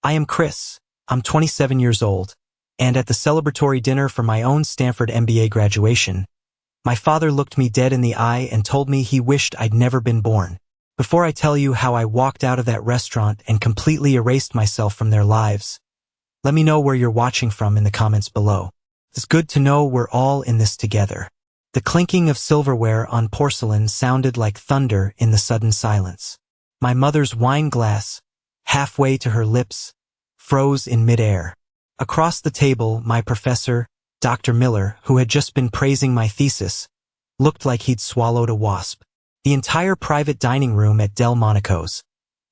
I am Chris. I'm 27 years old, and at the celebratory dinner for my own Stanford MBA graduation, my father looked me dead in the eye and told me he wished I'd never been born. Before I tell you how I walked out of that restaurant and completely erased myself from their lives, let me know where you're watching from in the comments below. It's good to know we're all in this together. The clinking of silverware on porcelain sounded like thunder in the sudden silence. My mother's wine glass, halfway to her lips, froze in midair. Across the table, my professor, Dr. Miller, who had just been praising my thesis, looked like he'd swallowed a wasp. The entire private dining room at Delmonico's,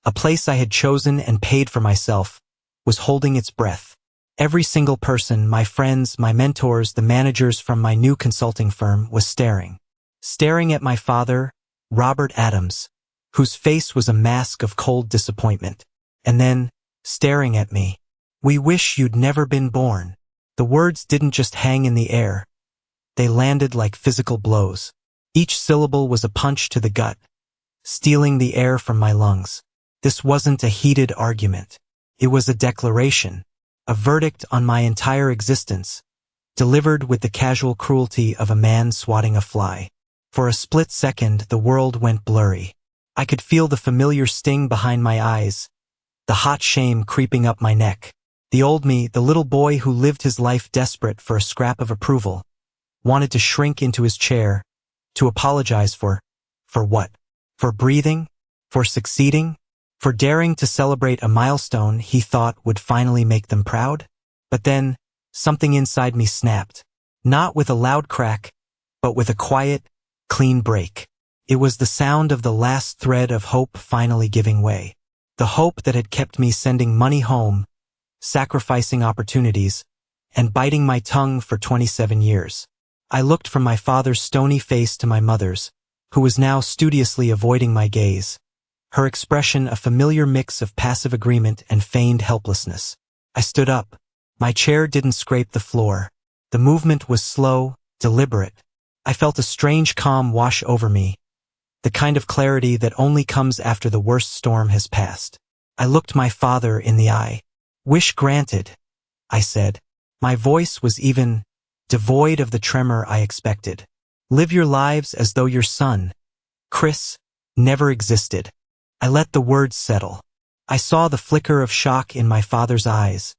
a place I had chosen and paid for myself, was holding its breath. Every single person, my friends, my mentors, the managers from my new consulting firm, was staring at my father, Robert Adams, whose face was a mask of cold disappointment, and then staring at me. "We wish you'd never been born." The words didn't just hang in the air. They landed like physical blows. Each syllable was a punch to the gut, stealing the air from my lungs. This wasn't a heated argument. It was a declaration, a verdict on my entire existence, delivered with the casual cruelty of a man swatting a fly. For a split second, the world went blurry. I could feel the familiar sting behind my eyes, the hot shame creeping up my neck. The old me, the little boy who lived his life desperate for a scrap of approval, wanted to shrink into his chair, to apologize for what? For breathing? For succeeding? For daring to celebrate a milestone he thought would finally make them proud? But then, something inside me snapped. Not with a loud crack, but with a quiet, clean break. It was the sound of the last thread of hope finally giving way. The hope that had kept me sending money home, sacrificing opportunities, and biting my tongue for 27 years. I looked from my father's stony face to my mother's, who was now studiously avoiding my gaze, her expression a familiar mix of passive agreement and feigned helplessness. I stood up. My chair didn't scrape the floor. The movement was slow, deliberate. I felt a strange calm wash over me, the kind of clarity that only comes after the worst storm has passed. I looked my father in the eye. "Wish granted," I said. My voice was even devoid of the tremor I expected. "Live your lives as though your son, Chris, never existed." I let the words settle. I saw the flicker of shock in my father's eyes,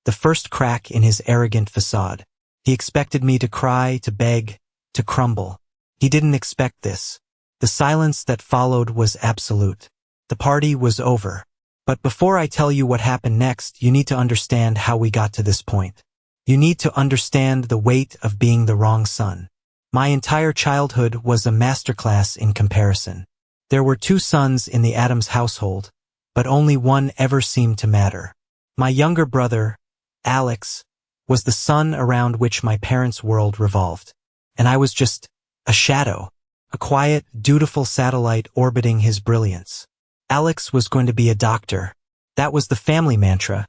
the first crack in his arrogant facade. He expected me to cry, to beg, to crumble. He didn't expect this. The silence that followed was absolute. The party was over. But before I tell you what happened next, you need to understand how we got to this point. You need to understand the weight of being the wrong son. My entire childhood was a masterclass in comparison. There were two sons in the Adams household, but only one ever seemed to matter. My younger brother, Alex, was the sun around which my parents' world revolved. And I was just a shadow, a quiet, dutiful satellite orbiting his brilliance. Alex was going to be a doctor. That was the family mantra,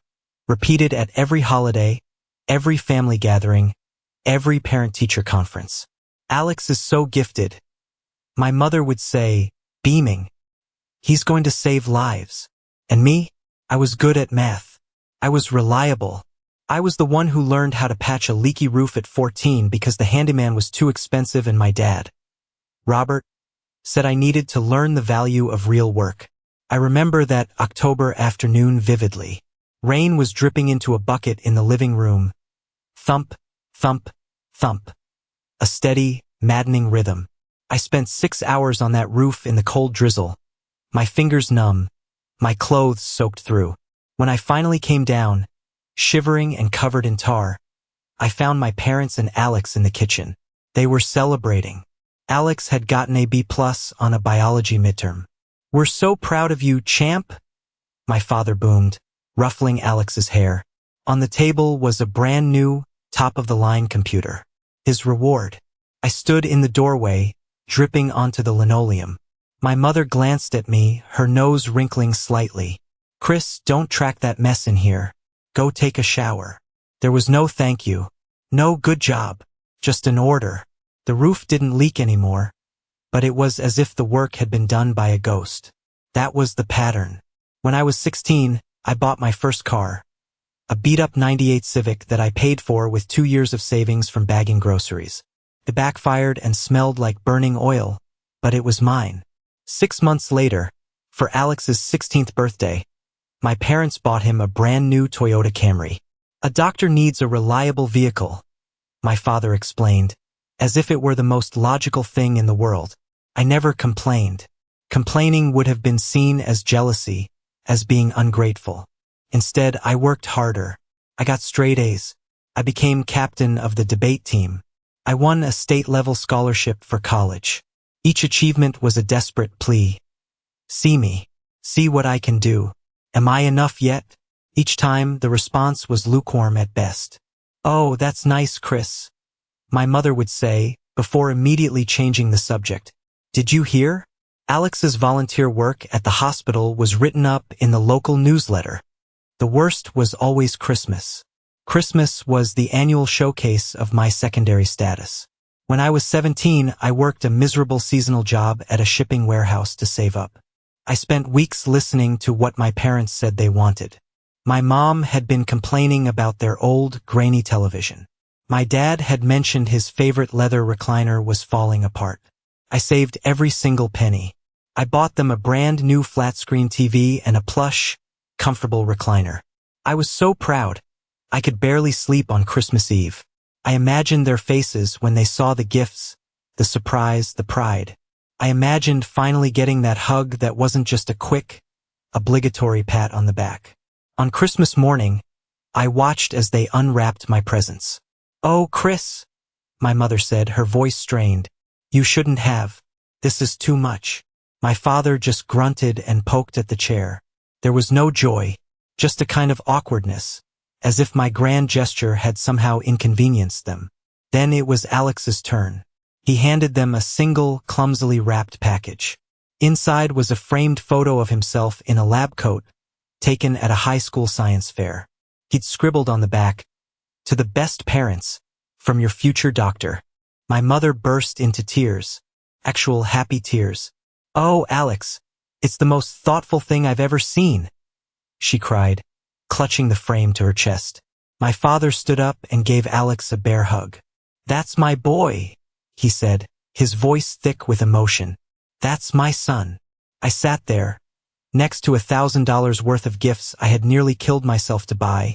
repeated at every holiday, every family gathering, every parent-teacher conference. "Alex is so gifted," my mother would say, beaming. "He's going to save lives." And me? I was good at math. I was reliable. I was the one who learned how to patch a leaky roof at 14 because the handyman was too expensive and my dad, Robert, said I needed to learn the value of real work. I remember that October afternoon vividly. Rain was dripping into a bucket in the living room. Thump, thump, thump. A steady, maddening rhythm. I spent 6 hours on that roof in the cold drizzle, my fingers numb, my clothes soaked through. When I finally came down, shivering and covered in tar, I found my parents and Alex in the kitchen. They were celebrating. Alex had gotten a B+ on a biology midterm. "We're so proud of you, champ," my father boomed, ruffling Alex's hair. On the table was a brand new, top-of-the-line computer. His reward. I stood in the doorway, dripping onto the linoleum. My mother glanced at me, her nose wrinkling slightly. "Chris, don't track that mess in here. Go take a shower." There was no thank you, no good job, just an order. The roof didn't leak anymore, but it was as if the work had been done by a ghost. That was the pattern. When I was 16, I bought my first car, a beat-up '98 Civic that I paid for with 2 years of savings from bagging groceries. It backfired and smelled like burning oil, but it was mine. 6 months later, for Alex's 16th birthday, my parents bought him a brand new Toyota Camry. A doctor needs a reliable vehicle, my father explained, as if it were the most logical thing in the world. I never complained. Complaining would have been seen as jealousy, as being ungrateful. Instead, I worked harder. I got straight A's. I became captain of the debate team. I won a state-level scholarship for college. Each achievement was a desperate plea. See me. See what I can do. Am I enough yet? Each time, the response was lukewarm at best. Oh, that's nice, Chris, my mother would say, before immediately changing the subject. Did you hear? Alex's volunteer work at the hospital was written up in the local newsletter. The worst was always Christmas. Christmas was the annual showcase of my secondary status. When I was 17, I worked a miserable seasonal job at a shipping warehouse to save up. I spent weeks listening to what my parents said they wanted. My mom had been complaining about their old, grainy television. My dad had mentioned his favorite leather recliner was falling apart. I saved every single penny. I bought them a brand new flat-screen TV and a plush, comfortable recliner. I was so proud. I could barely sleep on Christmas Eve. I imagined their faces when they saw the gifts, the surprise, the pride. I imagined finally getting that hug that wasn't just a quick, obligatory pat on the back. On Christmas morning, I watched as they unwrapped my presents. "Oh, Chris," my mother said, her voice strained. "You shouldn't have. This is too much." My father just grunted and poked at the chair. There was no joy, just a kind of awkwardness, as if my grand gesture had somehow inconvenienced them. Then it was Alex's turn. He handed them a single, clumsily wrapped package. Inside was a framed photo of himself in a lab coat, taken at a high school science fair. He'd scribbled on the back, "To the best parents, from your future doctor." My mother burst into tears, actual happy tears. "Oh, Alex, it's the most thoughtful thing I've ever seen," she cried, clutching the frame to her chest. My father stood up and gave Alex a bear hug. "That's my boy," he said, his voice thick with emotion. "That's my son." I sat there, next to $1,000 worth of gifts I had nearly killed myself to buy,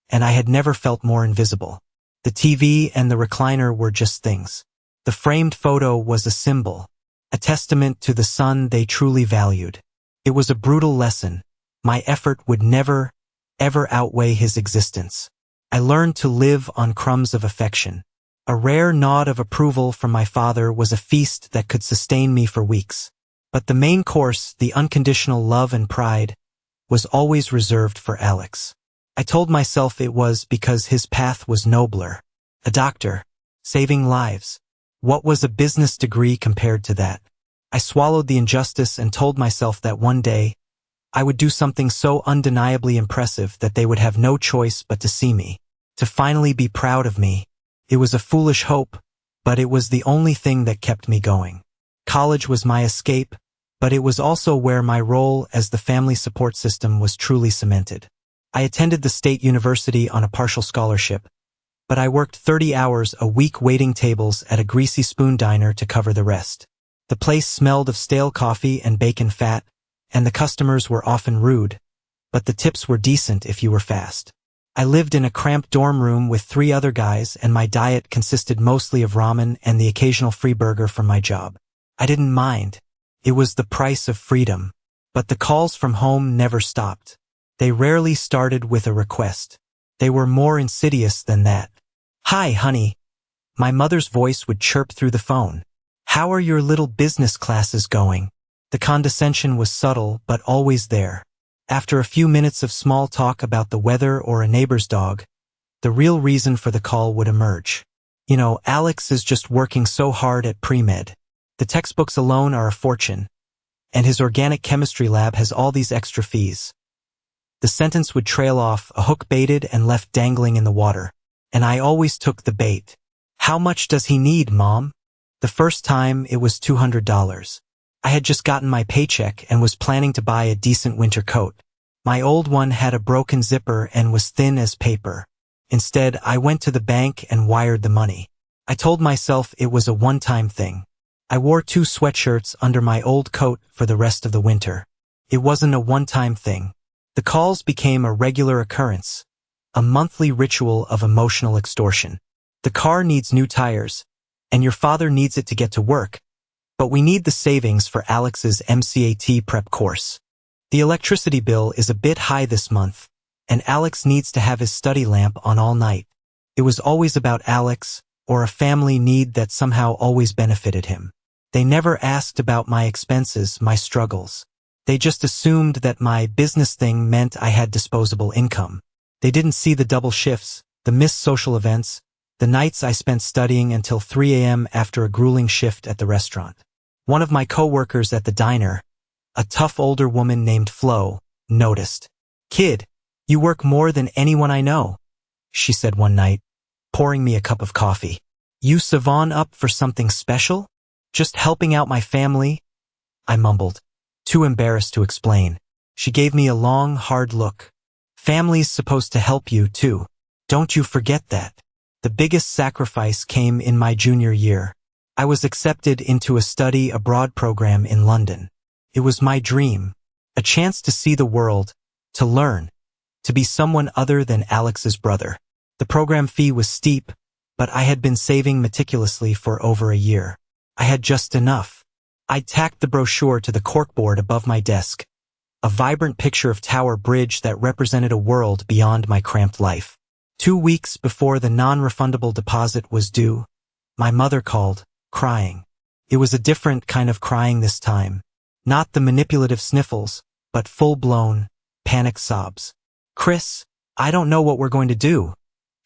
and I had never felt more invisible. The TV and the recliner were just things. The framed photo was a symbol, a testament to the son they truly valued. It was a brutal lesson. My effort would never, ever outweigh his existence. I learned to live on crumbs of affection. A rare nod of approval from my father was a feast that could sustain me for weeks. But the main course, the unconditional love and pride, was always reserved for Alex. I told myself it was because his path was nobler. A doctor, saving lives. What was a business degree compared to that? I swallowed the injustice and told myself that one day, I would do something so undeniably impressive that they would have no choice but to see me, to finally be proud of me. It was a foolish hope, but it was the only thing that kept me going. College was my escape, but it was also where my role as the family support system was truly cemented. I attended the state university on a partial scholarship, but I worked 30 hours a week waiting tables at a greasy spoon diner to cover the rest. The place smelled of stale coffee and bacon fat, and the customers were often rude, but the tips were decent if you were fast. I lived in a cramped dorm room with 3 other guys, and my diet consisted mostly of ramen and the occasional free burger from my job. I didn't mind. It was the price of freedom. But the calls from home never stopped. They rarely started with a request. They were more insidious than that. "Hi, honey." My mother's voice would chirp through the phone. "How are your little business classes going?" The condescension was subtle, but always there. After a few minutes of small talk about the weather or a neighbor's dog, the real reason for the call would emerge. "You know, Alex is just working so hard at pre-med. The textbooks alone are a fortune, and his organic chemistry lab has all these extra fees." The sentence would trail off, a hook baited and left dangling in the water, and I always took the bait. "How much does he need, Mom?" The first time, it was $200. I had just gotten my paycheck and was planning to buy a decent winter coat. My old one had a broken zipper and was thin as paper. Instead, I went to the bank and wired the money. I told myself it was a one-time thing. I wore 2 sweatshirts under my old coat for the rest of the winter. It wasn't a one-time thing. The calls became a regular occurrence, a monthly ritual of emotional extortion. The car needs new tires, and your father needs it to get to work, but we need the savings for Alex's MCAT prep course. The electricity bill is a bit high this month, and Alex needs to have his study lamp on all night. It was always about Alex, or a family need that somehow always benefited him. They never asked about my expenses, my struggles. They just assumed that my business thing meant I had disposable income. They didn't see the double shifts, the missed social events, the nights I spent studying until 3 a.m. after a grueling shift at the restaurant. One of my coworkers at the diner, a tough older woman named Flo, noticed. "Kid, you work more than anyone I know," she said one night, pouring me a cup of coffee. "You savon up for something special? Just helping out my family?" I mumbled, too embarrassed to explain. She gave me a long, hard look. "Family's supposed to help you, too. Don't you forget that." The biggest sacrifice came in my junior year. I was accepted into a study abroad program in London. It was my dream, a chance to see the world, to learn, to be someone other than Alex's brother. The program fee was steep, but I had been saving meticulously for over a year. I had just enough. I tacked the brochure to the corkboard above my desk, a vibrant picture of Tower Bridge that represented a world beyond my cramped life. 2 weeks before the non-refundable deposit was due, my mother called, crying. It was a different kind of crying this time. Not the manipulative sniffles, but full-blown, panicked sobs. "Chris, I don't know what we're going to do,"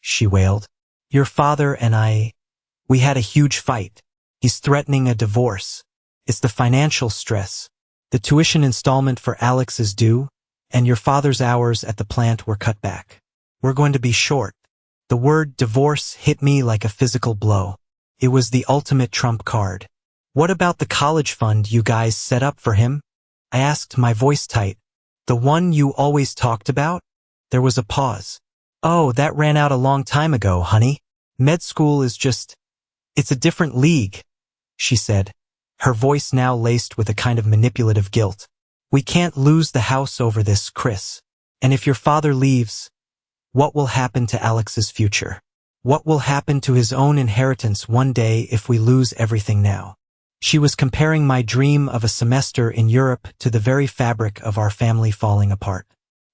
she wailed. "Your father and we had a huge fight. He's threatening a divorce. It's the financial stress. The tuition installment for Alex is due, and your father's hours at the plant were cut back. We're going to be short." The word divorce hit me like a physical blow. It was the ultimate trump card. "What about the college fund you guys set up for him?" I asked, my voice tight. "The one you always talked about?" There was a pause. "Oh, that ran out a long time ago, honey. Med school is it's a different league," she said, her voice now laced with a kind of manipulative guilt. "We can't lose the house over this, Chris. And if your father leaves, what will happen to Alex's future? What will happen to his own inheritance one day if we lose everything now?" She was comparing my dream of a semester in Europe to the very fabric of our family falling apart,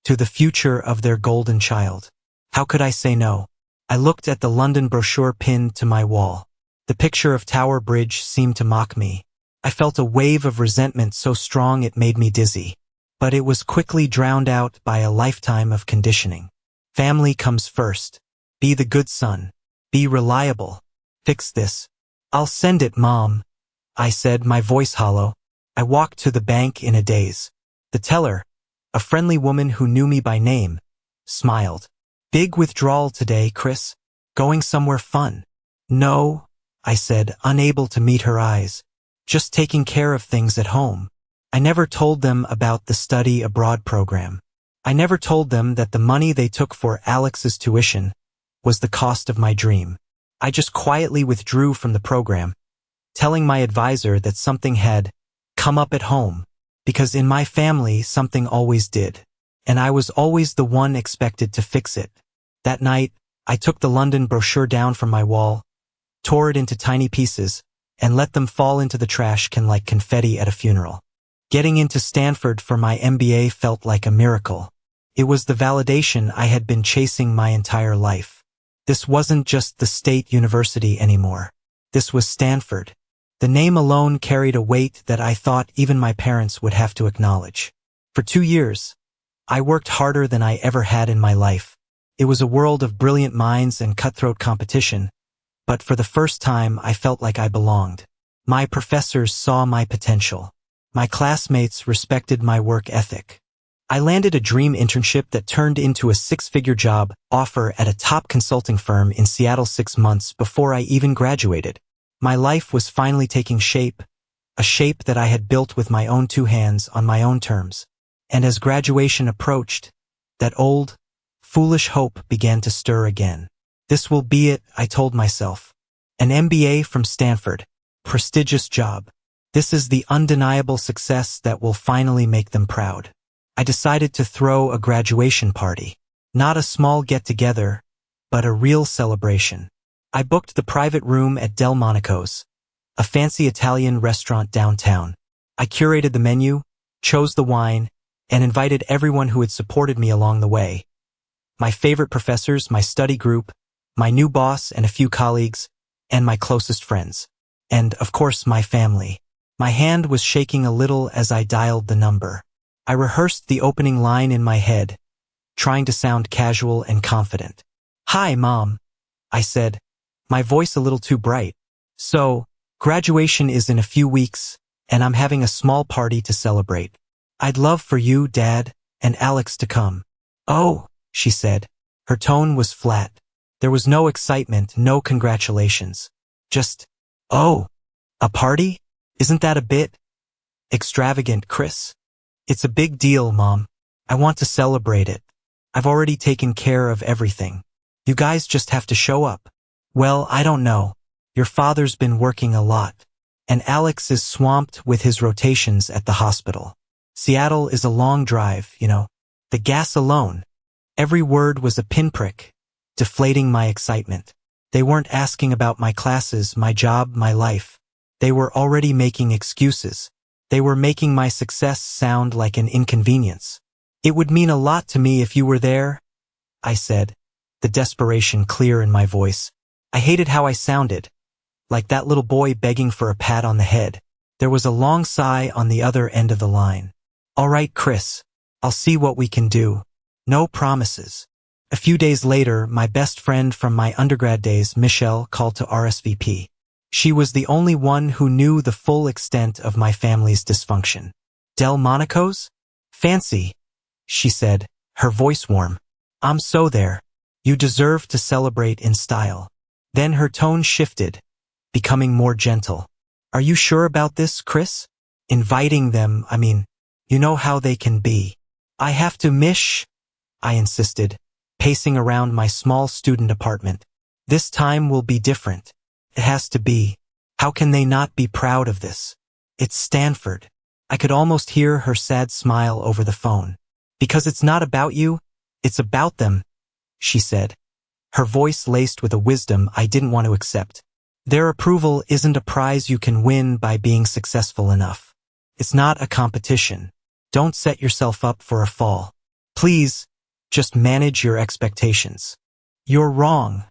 to the future of their golden child. How could I say no? I looked at the London brochure pinned to my wall. The picture of Tower Bridge seemed to mock me. I felt a wave of resentment so strong it made me dizzy. But it was quickly drowned out by a lifetime of conditioning. Family comes first. Be the good son. Be reliable. Fix this. "I'll send it, Mom," I said, my voice hollow. I walked to the bank in a daze. The teller, a friendly woman who knew me by name, smiled. "Big withdrawal today, Chris? Going somewhere fun?" "No," I said, unable to meet her eyes. "Just taking care of things at home." I never told them about the study abroad program. I never told them that the money they took for Alex's tuition was the cost of my dream. I just quietly withdrew from the program, telling my advisor that something had come up at home, because in my family something always did, and I was always the one expected to fix it. That night, I took the London brochure down from my wall, tore it into tiny pieces, and let them fall into the trash can like confetti at a funeral. Getting into Stanford for my MBA felt like a miracle. It was the validation I had been chasing my entire life. This wasn't just the state university anymore. This was Stanford. The name alone carried a weight that I thought even my parents would have to acknowledge. For 2 years, I worked harder than I ever had in my life. It was a world of brilliant minds and cutthroat competition, but for the first time I felt like I belonged. My professors saw my potential. My classmates respected my work ethic. I landed a dream internship that turned into a 6-figure job offer at a top consulting firm in Seattle 6 months before I even graduated. My life was finally taking shape, a shape that I had built with my own 2 hands on my own terms. And as graduation approached, that old, foolish hope began to stir again. This will be it, I told myself. An MBA from Stanford. Prestigious job. This is the undeniable success that will finally make them proud. I decided to throw a graduation party. Not a small get-together, but a real celebration. I booked the private room at Delmonico's, a fancy Italian restaurant downtown. I curated the menu, chose the wine, and invited everyone who had supported me along the way. My favorite professors, my study group, my new boss and a few colleagues, and my closest friends. And, of course, my family. My hand was shaking a little as I dialed the number. I rehearsed the opening line in my head, trying to sound casual and confident. "Hi, Mom," I said, my voice a little too bright. "So, graduation is in a few weeks, and I'm having a small party to celebrate. I'd love for you, Dad, and Alex to come." "Oh," she said. Her tone was flat. There was no excitement, no congratulations. Just, "Oh, a party? Isn't that a bit extravagant, Chris?" "It's a big deal, Mom. I want to celebrate it. I've already taken care of everything. You guys just have to show up." "Well, I don't know. Your father's been working a lot. And Alex is swamped with his rotations at the hospital. Seattle is a long drive, you know. The gas alone." Every word was a pinprick, deflating my excitement. They weren't asking about my classes, my job, my life. They were already making excuses. They were making my success sound like an inconvenience. "It would mean a lot to me if you were there," I said, the desperation clear in my voice. I hated how I sounded, like that little boy begging for a pat on the head. There was a long sigh on the other end of the line. "All right, Chris, I'll see what we can do. No promises." A few days later, my best friend from my undergrad days, Michelle, called to RSVP. She was the only one who knew the full extent of my family's dysfunction. "Delmonico's? Fancy," she said, her voice warm. "I'm so there. You deserve to celebrate in style." Then her tone shifted, becoming more gentle. "Are you sure about this, Chris? Inviting them, you know how they can be." "I have to, Mish," I insisted, pacing around my small student apartment. "This time will be different. It has to be. How can they not be proud of this? It's Stanford." I could almost hear her sad smile over the phone. "Because it's not about you, it's about them," she said, her voice laced with a wisdom I didn't want to accept. "Their approval isn't a prize you can win by being successful enough. It's not a competition. Don't set yourself up for a fall. Please, just manage your expectations." "You're wrong,"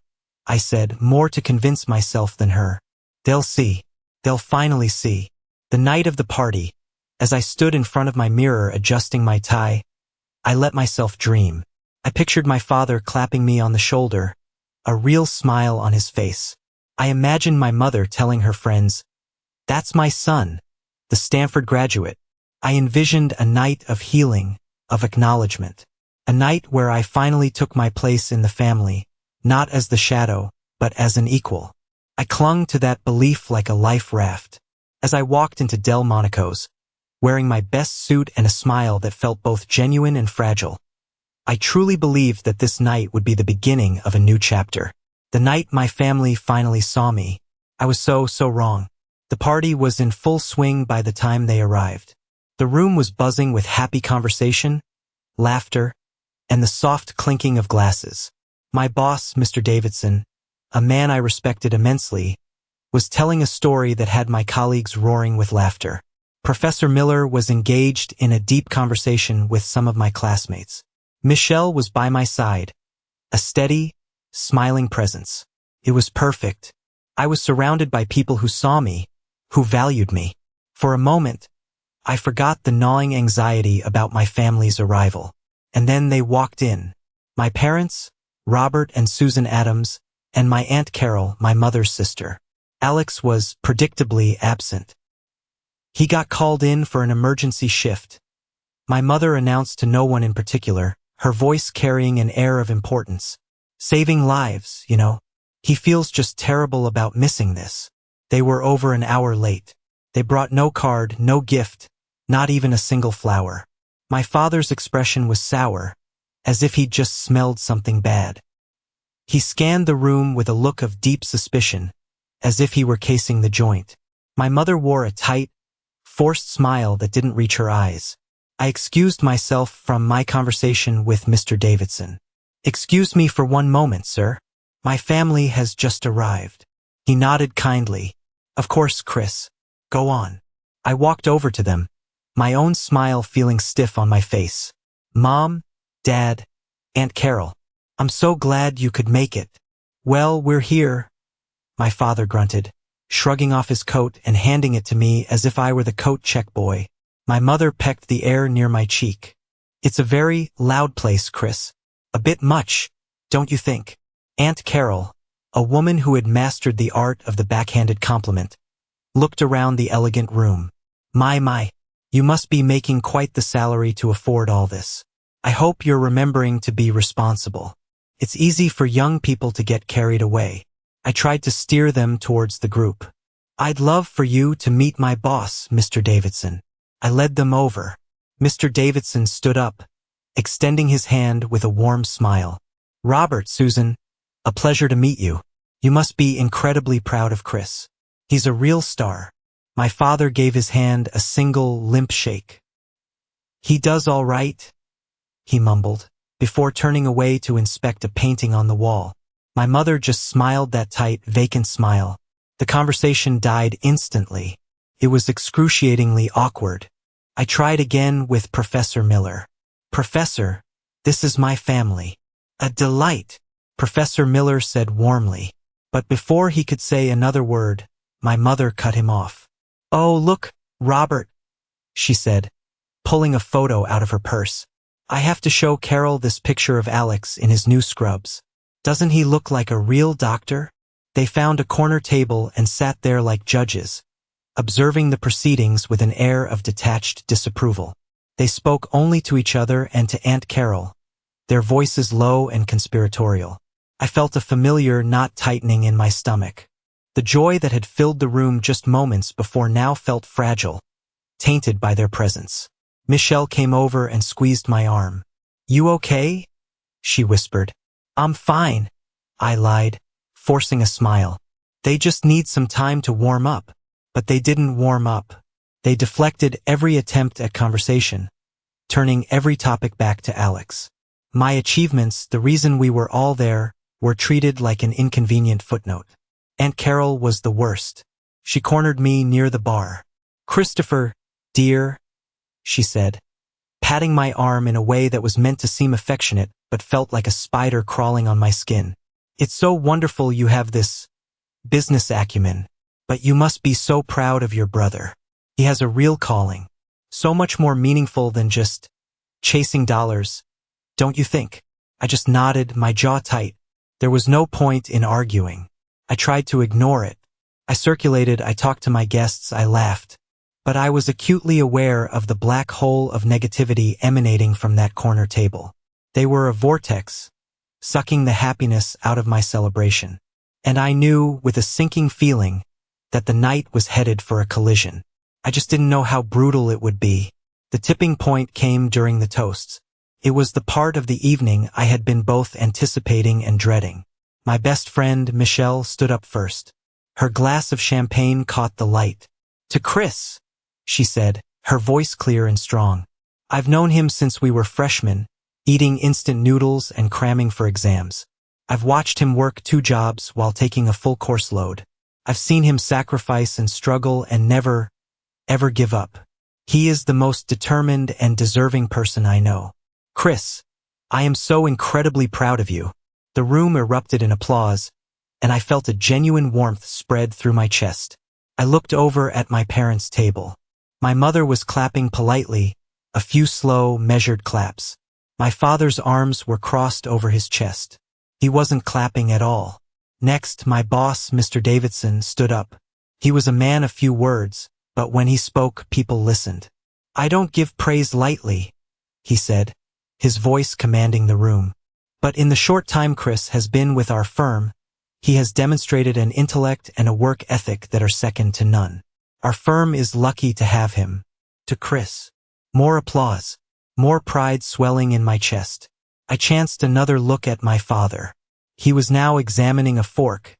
I said, more to convince myself than her. "They'll see. They'll finally see." The night of the party, as I stood in front of my mirror adjusting my tie, I let myself dream. I pictured my father clapping me on the shoulder, a real smile on his face. I imagined my mother telling her friends, "That's my son, the Stanford graduate." I envisioned a night of healing, of acknowledgement. A night where I finally took my place in the family, not as the shadow, but as an equal. I clung to that belief like a life raft. As I walked into Delmonico's, wearing my best suit and a smile that felt both genuine and fragile, I truly believed that this night would be the beginning of a new chapter. The night my family finally saw me, I was so wrong. The party was in full swing by the time they arrived. The room was buzzing with happy conversation, laughter, and the soft clinking of glasses. My boss, Mr. Davidson, a man I respected immensely, was telling a story that had my colleagues roaring with laughter. Professor Miller was engaged in a deep conversation with some of my classmates. Michelle was by my side, a steady, smiling presence. It was perfect. I was surrounded by people who saw me, who valued me. For a moment, I forgot the gnawing anxiety about my family's arrival. And then they walked in. My parents, Robert and Susan Adams, and my Aunt Carol, my mother's sister. Alex was predictably absent. He got called in for an emergency shift. My mother announced to no one in particular, her voice carrying an air of importance. "Saving lives, you know. He feels just terrible about missing this." They were over an hour late. They brought no card, no gift, not even a single flower. My father's expression was sour, as if he'd just smelled something bad. He scanned the room with a look of deep suspicion, as if he were casing the joint. My mother wore a tight, forced smile that didn't reach her eyes. I excused myself from my conversation with Mr. Davidson. "Excuse me for one moment, sir. My family has just arrived." He nodded kindly. "Of course, Chris. Go on." I walked over to them, my own smile feeling stiff on my face. "Mom, Dad, Aunt Carol, I'm so glad you could make it." "Well, we're here," my father grunted, shrugging off his coat and handing it to me as if I were the coat check boy. My mother pecked the air near my cheek. "It's a very loud place, Chris. A bit much, don't you think?" Aunt Carol, a woman who had mastered the art of the backhanded compliment, looked around the elegant room. My, you must be making quite the salary to afford all this. I hope you're remembering to be responsible. It's easy for young people to get carried away." I tried to steer them towards the group. "I'd love for you to meet my boss, Mr. Davidson." I led them over. Mr. Davidson stood up, extending his hand with a warm smile. "Robert, Susan, a pleasure to meet you. You must be incredibly proud of Chris. He's a real star." My father gave his hand a single limp shake. "He does all right," he mumbled, before turning away to inspect a painting on the wall. My mother just smiled that tight, vacant smile. The conversation died instantly. It was excruciatingly awkward. I tried again with Professor Miller. "Professor, this is my family." "A delight," Professor Miller said warmly. But before he could say another word, my mother cut him off. "Oh, look, Robert," she said, pulling a photo out of her purse. "I have to show Carol this picture of Alex in his new scrubs. Doesn't he look like a real doctor?" They found a corner table and sat there like judges, observing the proceedings with an air of detached disapproval. They spoke only to each other and to Aunt Carol, their voices low and conspiratorial. I felt a familiar knot tightening in my stomach. The joy that had filled the room just moments before now felt fragile, tainted by their presence. Michelle came over and squeezed my arm. "You okay?" she whispered. "I'm fine," I lied, forcing a smile. "They just need some time to warm up." But they didn't warm up. They deflected every attempt at conversation, turning every topic back to Alex. My achievements, the reason we were all there, were treated like an inconvenient footnote. Aunt Carol was the worst. She cornered me near the bar. "Christopher, dear," she said, patting my arm in a way that was meant to seem affectionate but felt like a spider crawling on my skin. "It's so wonderful you have this business acumen. But you must be so proud of your brother. He has a real calling, so much more meaningful than just chasing dollars, don't you think?" I just nodded, my jaw tight. There was no point in arguing. I tried to ignore it. I circulated, I talked to my guests, I laughed. But I was acutely aware of the black hole of negativity emanating from that corner table. They were a vortex, sucking the happiness out of my celebration. And I knew, with a sinking feeling, that the night was headed for a collision. I just didn't know how brutal it would be. The tipping point came during the toasts. It was the part of the evening I had been both anticipating and dreading. My best friend, Michelle, stood up first. Her glass of champagne caught the light. "To Chris," she said, her voice clear and strong. "I've known him since we were freshmen, eating instant noodles and cramming for exams. I've watched him work 2 jobs while taking a full course load. I've seen him sacrifice and struggle and never, ever give up. He is the most determined and deserving person I know. Chris, I am so incredibly proud of you." The room erupted in applause, and I felt a genuine warmth spread through my chest. I looked over at my parents' table. My mother was clapping politely, a few slow, measured claps. My father's arms were crossed over his chest. He wasn't clapping at all. Next, my boss, Mr. Davidson, stood up. He was a man of few words, but when he spoke, people listened. "I don't give praise lightly," he said, his voice commanding the room. "But in the short time Chris has been with our firm, he has demonstrated an intellect and a work ethic that are second to none. Our firm is lucky to have him." To Chris. More applause. more pride swelling in my chest. I chanced another look at my father. He was now examining a fork,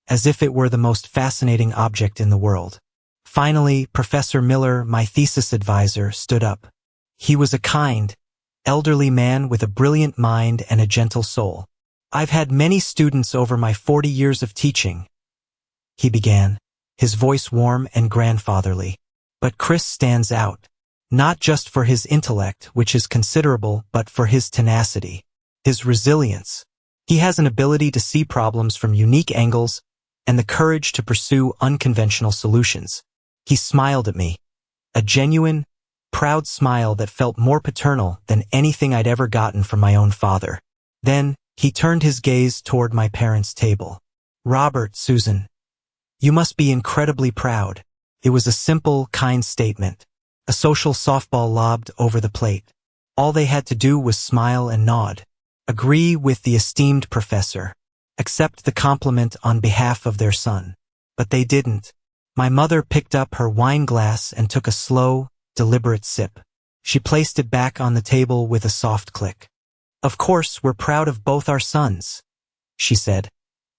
as if it were the most fascinating object in the world. Finally, Professor Miller, my thesis advisor, stood up. He was a kind, elderly man with a brilliant mind and a gentle soul. "I've had many students over my 40 years of teaching," he began, his voice warm and grandfatherly. "But Chris stands out, not just for his intellect, which is considerable, but for his tenacity, his resilience. He has an ability to see problems from unique angles and the courage to pursue unconventional solutions." He smiled at me, a genuine, proud smile that felt more paternal than anything I'd ever gotten from my own father. Then, he turned his gaze toward my parents' table. "Robert, Susan, you must be incredibly proud." It was a simple, kind statement, a social softball lobbed over the plate. All they had to do was smile and nod, agree with the esteemed professor, accept the compliment on behalf of their son. But they didn't. My mother picked up her wine glass and took a slow, deliberate sip. She placed it back on the table with a soft click. "Of course, we're proud of both our sons," she said,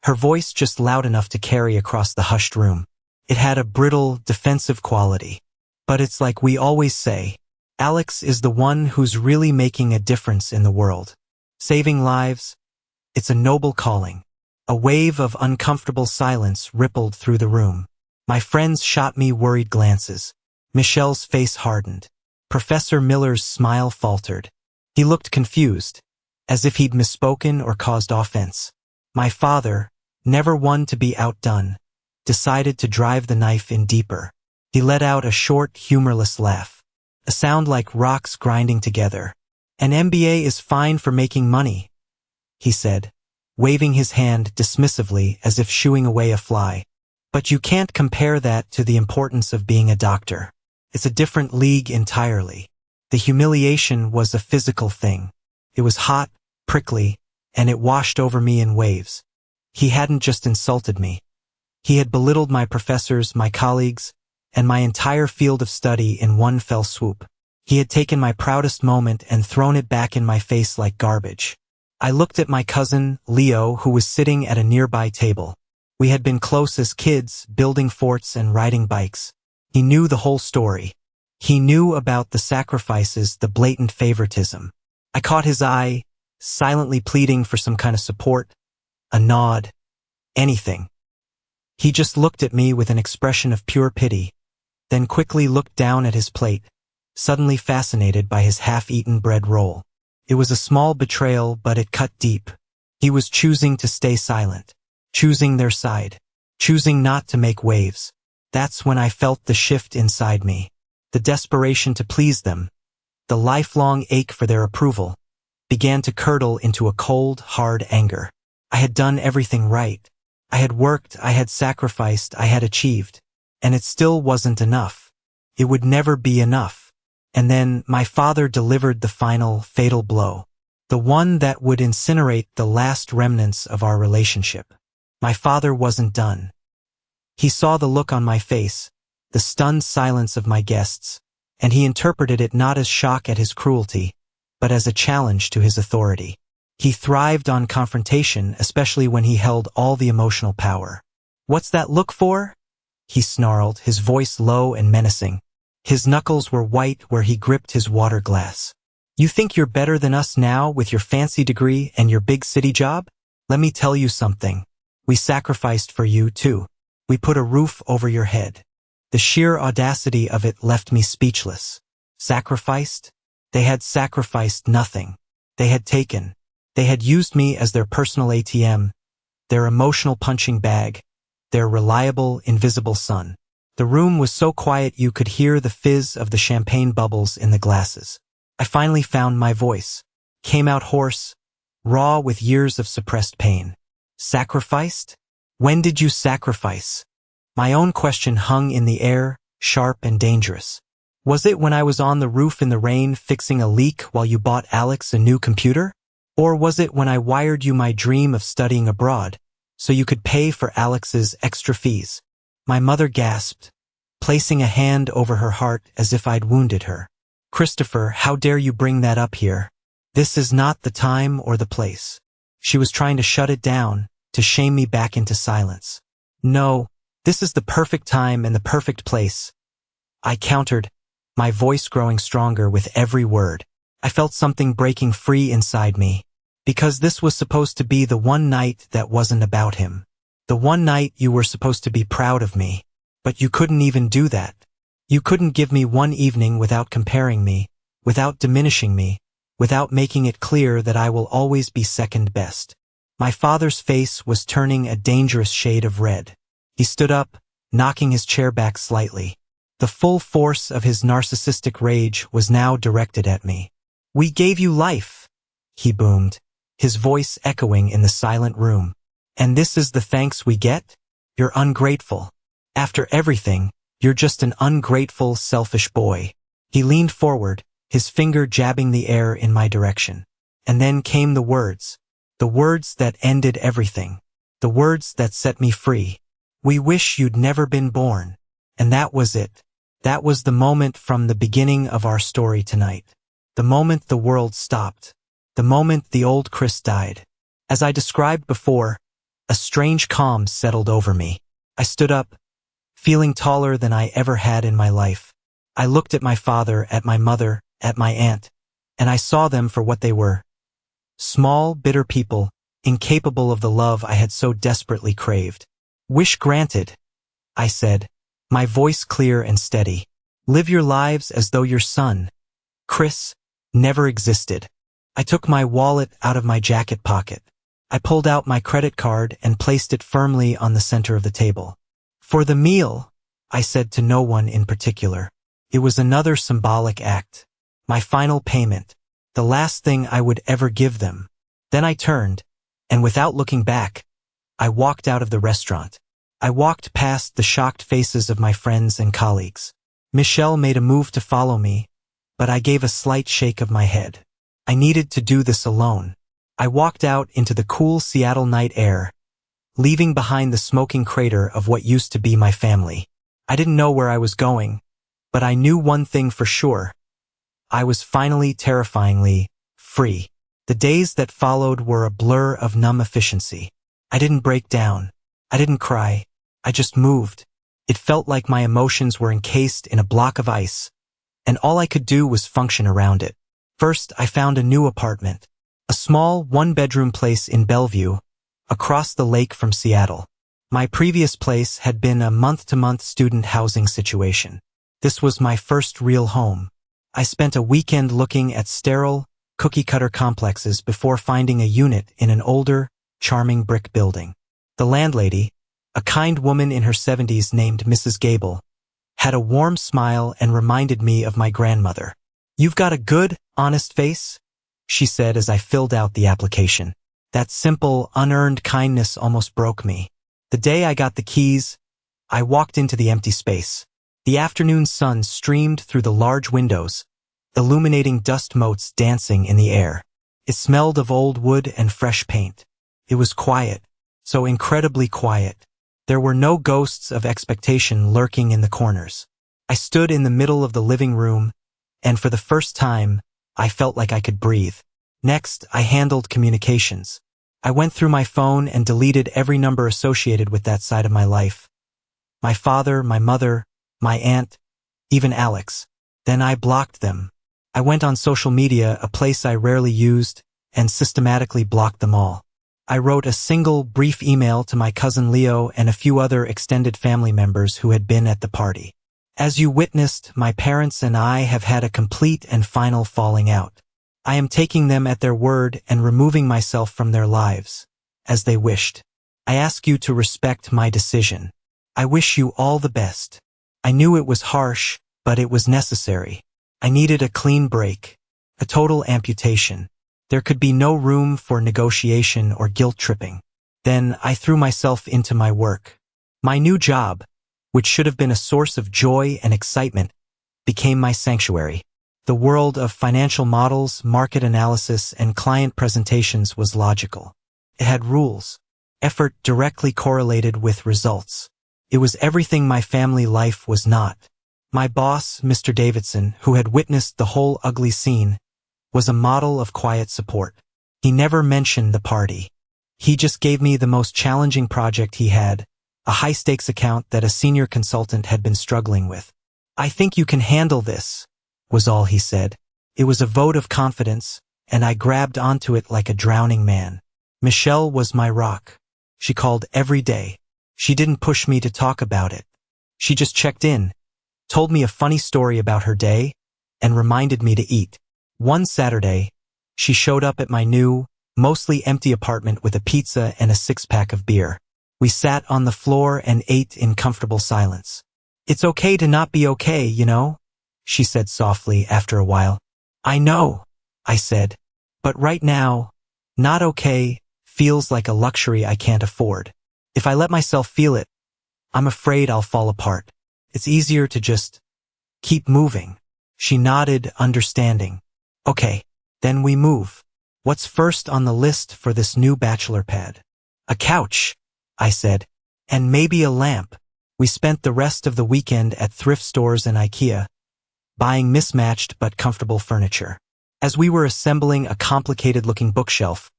her voice just loud enough to carry across the hushed room. It had a brittle, defensive quality. "But it's like we always say, Alex is the one who's really making a difference in the world. Saving lives, it's a noble calling." A wave of uncomfortable silence rippled through the room. My friends shot me worried glances. Michelle's face hardened. Professor Miller's smile faltered. He looked confused, as if he'd misspoken or caused offense. My father, never one to be outdone, decided to drive the knife in deeper. He let out a short, humorless laugh, a sound like rocks grinding together. "An MBA is fine for making money," he said, waving his hand dismissively as if shooing away a fly. "But you can't compare that to the importance of being a doctor. It's a different league entirely." The humiliation was a physical thing. It was hot, prickly, and it washed over me in waves. He hadn't just insulted me. He had belittled my professors, my colleagues, and my entire field of study in one fell swoop. He had taken my proudest moment and thrown it back in my face like garbage. I looked at my cousin, Leo, who was sitting at a nearby table. We had been close as kids, building forts and riding bikes. He knew the whole story. He knew about the sacrifices, the blatant favoritism. I caught his eye, silently pleading for some kind of support, a nod, anything. He just looked at me with an expression of pure pity, then quickly looked down at his plate, suddenly fascinated by his half-eaten bread roll. It was a small betrayal, but it cut deep. He was choosing to stay silent, choosing their side, choosing not to make waves. That's when I felt the shift inside me, the desperation to please them, the lifelong ache for their approval, began to curdle into a cold, hard anger. I had done everything right. I had worked, I had sacrificed, I had achieved. And it still wasn't enough. It would never be enough. And then my father delivered the final, fatal blow, the one that would incinerate the last remnants of our relationship. My father wasn't done. He saw the look on my face, the stunned silence of my guests, and he interpreted it not as shock at his cruelty, but as a challenge to his authority. He thrived on confrontation, especially when he held all the emotional power. "What's that look for?" he snarled, his voice low and menacing. His knuckles were white where he gripped his water glass. "You think you're better than us now with your fancy degree and your big city job? Let me tell you something. We sacrificed for you, too. We put a roof over your head." The sheer audacity of it left me speechless. Sacrificed? They had sacrificed nothing. They had used me as their personal ATM, their emotional punching bag, their reliable, invisible son. The room was so quiet you could hear the fizz of the champagne bubbles in the glasses. I finally found my voice. Came out hoarse, raw with years of suppressed pain. "Sacrificed? When did you sacrifice?" My own question hung in the air, sharp and dangerous. "Was it when I was on the roof in the rain fixing a leak while you bought Alex a new computer? Or was it when I wired you my dream of studying abroad, so you could pay for Alex's extra fees?" My mother gasped, placing a hand over her heart as if I'd wounded her. "Christopher, how dare you bring that up here? This is not the time or the place." She was trying to shut it down, to shame me back into silence. "No, this is the perfect time and the perfect place," I countered, my voice growing stronger with every word. I felt something breaking free inside me. Because this was supposed to be the one night that wasn't about him. The one night you were supposed to be proud of me. But you couldn't even do that. You couldn't give me one evening without comparing me, without diminishing me, without making it clear that I will always be second best. My father's face was turning a dangerous shade of red. He stood up, knocking his chair back slightly. The full force of his narcissistic rage was now directed at me. "We gave you life," he boomed, his voice echoing in the silent room. "And this is the thanks we get? You're ungrateful. After everything, you're just an ungrateful, selfish boy." He leaned forward, his finger jabbing the air in my direction. And then came the words that ended everything, the words that set me free. "We wish you'd never been born." And that was it. That was the moment from the beginning of our story tonight. The moment the world stopped. The moment the old Chris died. As I described before, a strange calm settled over me. I stood up, feeling taller than I ever had in my life. I looked at my father, at my mother, at my aunt, and I saw them for what they were. Small, bitter people, incapable of the love I had so desperately craved. "Wish granted," I said, my voice clear and steady. "Live your lives as though your son, Chris, never existed." I took my wallet out of my jacket pocket. I pulled out my credit card and placed it firmly on the center of the table. "For the meal," I said to no one in particular. It was another symbolic act. My final payment. The last thing I would ever give them. Then I turned, and without looking back, I walked out of the restaurant. I walked past the shocked faces of my friends and colleagues. Michelle made a move to follow me, but I gave a slight shake of my head. I needed to do this alone. I walked out into the cool Seattle night air, leaving behind the smoking crater of what used to be my family. I didn't know where I was going, but I knew one thing for sure. I was finally terrifyingly free. The days that followed were a blur of numb efficiency. I didn't break down. I didn't cry. I just moved. It felt like my emotions were encased in a block of ice, and all I could do was function around it. First, I found a new apartment. A small, one-bedroom place in Bellevue, across the lake from Seattle. My previous place had been a month-to-month student housing situation. This was my first real home. I spent a weekend looking at sterile, cookie-cutter complexes before finding a unit in an older, charming brick building. The landlady, a kind woman in her 70s named Mrs. Gable, had a warm smile and reminded me of my grandmother. "You've got a good, honest face," she said as I filled out the application. That simple, unearned kindness almost broke me. The day I got the keys, I walked into the empty space. The afternoon sun streamed through the large windows, illuminating dust motes dancing in the air. It smelled of old wood and fresh paint. It was quiet, so incredibly quiet. There were no ghosts of expectation lurking in the corners. I stood in the middle of the living room, and for the first time, I felt like I could breathe. Next, I handled communications. I went through my phone and deleted every number associated with that side of my life. My father, my mother, my aunt, even Alex. Then I blocked them. I went on social media, a place I rarely used, and systematically blocked them all. I wrote a single, brief email to my cousin Leo and a few other extended family members who had been at the party. As you witnessed, my parents and I have had a complete and final falling out. I am taking them at their word and removing myself from their lives, as they wished. I ask you to respect my decision. I wish you all the best. I knew it was harsh, but it was necessary. I needed a clean break, a total amputation. There could be no room for negotiation or guilt tripping. Then I threw myself into my work. My new job, which should have been a source of joy and excitement, became my sanctuary. The world of financial models, market analysis, and client presentations was logical. It had rules. Effort directly correlated with results. It was everything my family life was not. My boss, Mr. Davidson, who had witnessed the whole ugly scene, was a model of quiet support. He never mentioned the party. He just gave me the most challenging project he had, a high-stakes account that a senior consultant had been struggling with. "I think you can handle this," was all he said. It was a vote of confidence, and I grabbed onto it like a drowning man. Michelle was my rock. She called every day. She didn't push me to talk about it. She just checked in, told me a funny story about her day, and reminded me to eat. One Saturday, she showed up at my new, mostly empty apartment with a pizza and a six-pack of beer. We sat on the floor and ate in comfortable silence. "It's okay to not be okay, you know," she said softly after a while. "I know," I said. "But right now, not okay feels like a luxury I can't afford. If I let myself feel it, I'm afraid I'll fall apart. It's easier to just keep moving." She nodded, understanding. "Okay, then we move. What's first on the list for this new bachelor pad?" "A couch," I said, "and maybe a lamp." We spent the rest of the weekend at thrift stores and IKEA, buying mismatched but comfortable furniture. As we were assembling a complicated-looking bookshelf,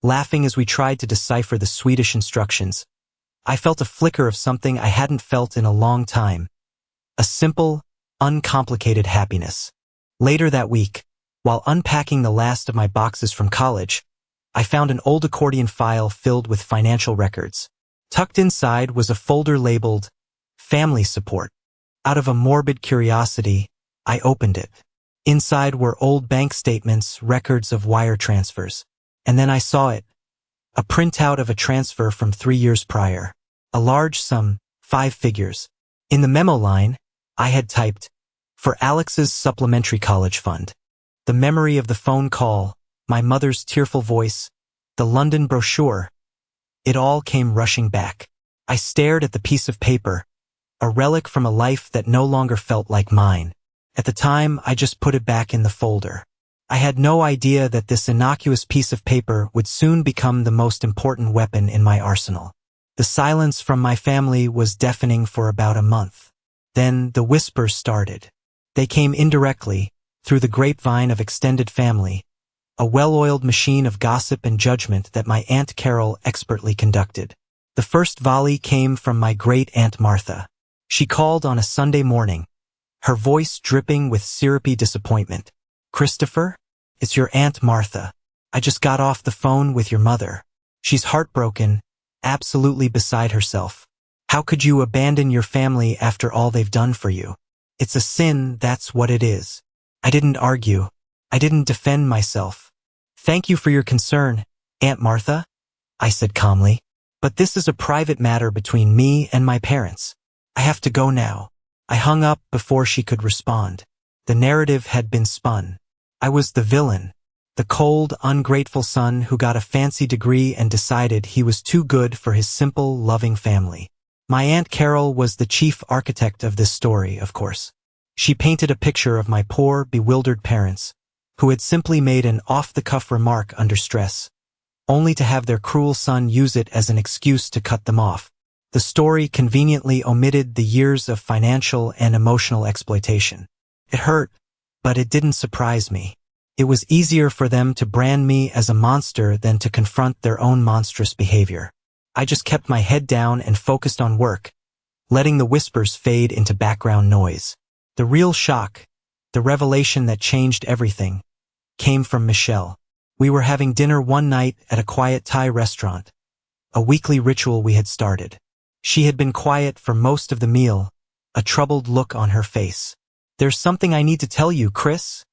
laughing as we tried to decipher the Swedish instructions, I felt a flicker of something I hadn't felt in a long time. A simple, uncomplicated happiness. Later that week, while unpacking the last of my boxes from college, I found an old accordion file filled with financial records. Tucked inside was a folder labeled Family Support. Out of a morbid curiosity, I opened it. Inside were old bank statements, records of wire transfers. And then I saw it. A printout of a transfer from 3 years prior. A large sum, 5 figures. In the memo line, I had typed, "For Alex's supplementary college fund." The memory of the phone call, my mother's tearful voice, the London brochure, it all came rushing back. I stared at the piece of paper, a relic from a life that no longer felt like mine. At the time, I just put it back in the folder. I had no idea that this innocuous piece of paper would soon become the most important weapon in my arsenal. The silence from my family was deafening for about a month. Then the whispers started. They came indirectly, through the grapevine of extended family, a well-oiled machine of gossip and judgment that my Aunt Carol expertly conducted. The first volley came from my great-aunt Martha. She called on a Sunday morning, her voice dripping with syrupy disappointment. "Christopher, it's your Aunt Martha. I just got off the phone with your mother. She's heartbroken, absolutely beside herself. How could you abandon your family after all they've done for you? It's a sin, that's what it is." I didn't argue. I didn't defend myself. "Thank you for your concern, Aunt Martha," I said calmly. "But this is a private matter between me and my parents. I have to go now." I hung up before she could respond. The narrative had been spun. I was the villain, the cold, ungrateful son who got a fancy degree and decided he was too good for his simple, loving family. My Aunt Carol was the chief architect of this story, of course. She painted a picture of my poor, bewildered parents, who had simply made an off-the-cuff remark under stress, only to have their cruel son use it as an excuse to cut them off. The story conveniently omitted the years of financial and emotional exploitation. It hurt, but it didn't surprise me. It was easier for them to brand me as a monster than to confront their own monstrous behavior. I just kept my head down and focused on work, letting the whispers fade into background noise. The real shock, the revelation that changed everything, came from Michelle. We were having dinner one night at a quiet Thai restaurant, a weekly ritual we had started. She had been quiet for most of the meal, a troubled look on her face. "There's something I need to tell you, Chris,"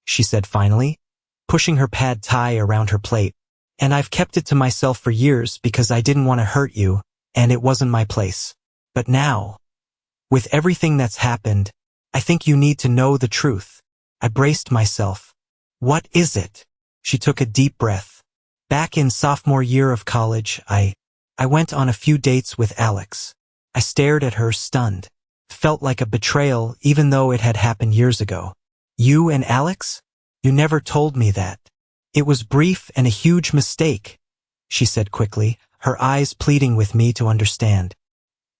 she said finally, pushing her pad thai around her plate. "And I've kept it to myself for years because I didn't want to hurt you, and it wasn't my place. But now, with everything that's happened, I think you need to know the truth." I braced myself. "What is it?" She took a deep breath. "Back in sophomore year of college, I went on a few dates with Alex." I stared at her, stunned. Felt like a betrayal, even though it had happened years ago. "You and Alex? You never told me that." "It was brief and a huge mistake," she said quickly, her eyes pleading with me to understand.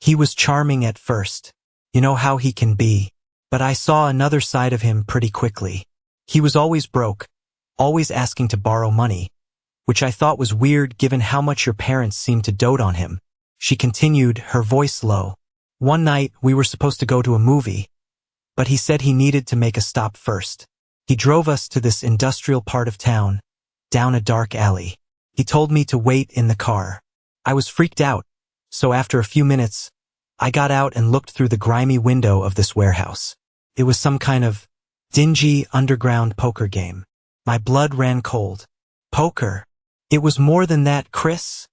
"He was charming at first. You know how he can be. But I saw another side of him pretty quickly. He was always broke, always asking to borrow money, which I thought was weird given how much your parents seemed to dote on him. She continued, her voice low. One night, we were supposed to go to a movie, but he said he needed to make a stop first. He drove us to this industrial part of town, down a dark alley. He told me to wait in the car. I was freaked out, so after a few minutes, I got out and looked through the grimy window of this warehouse. It was some kind of dingy underground poker game. My blood ran cold. Poker? It was more than that, Chris,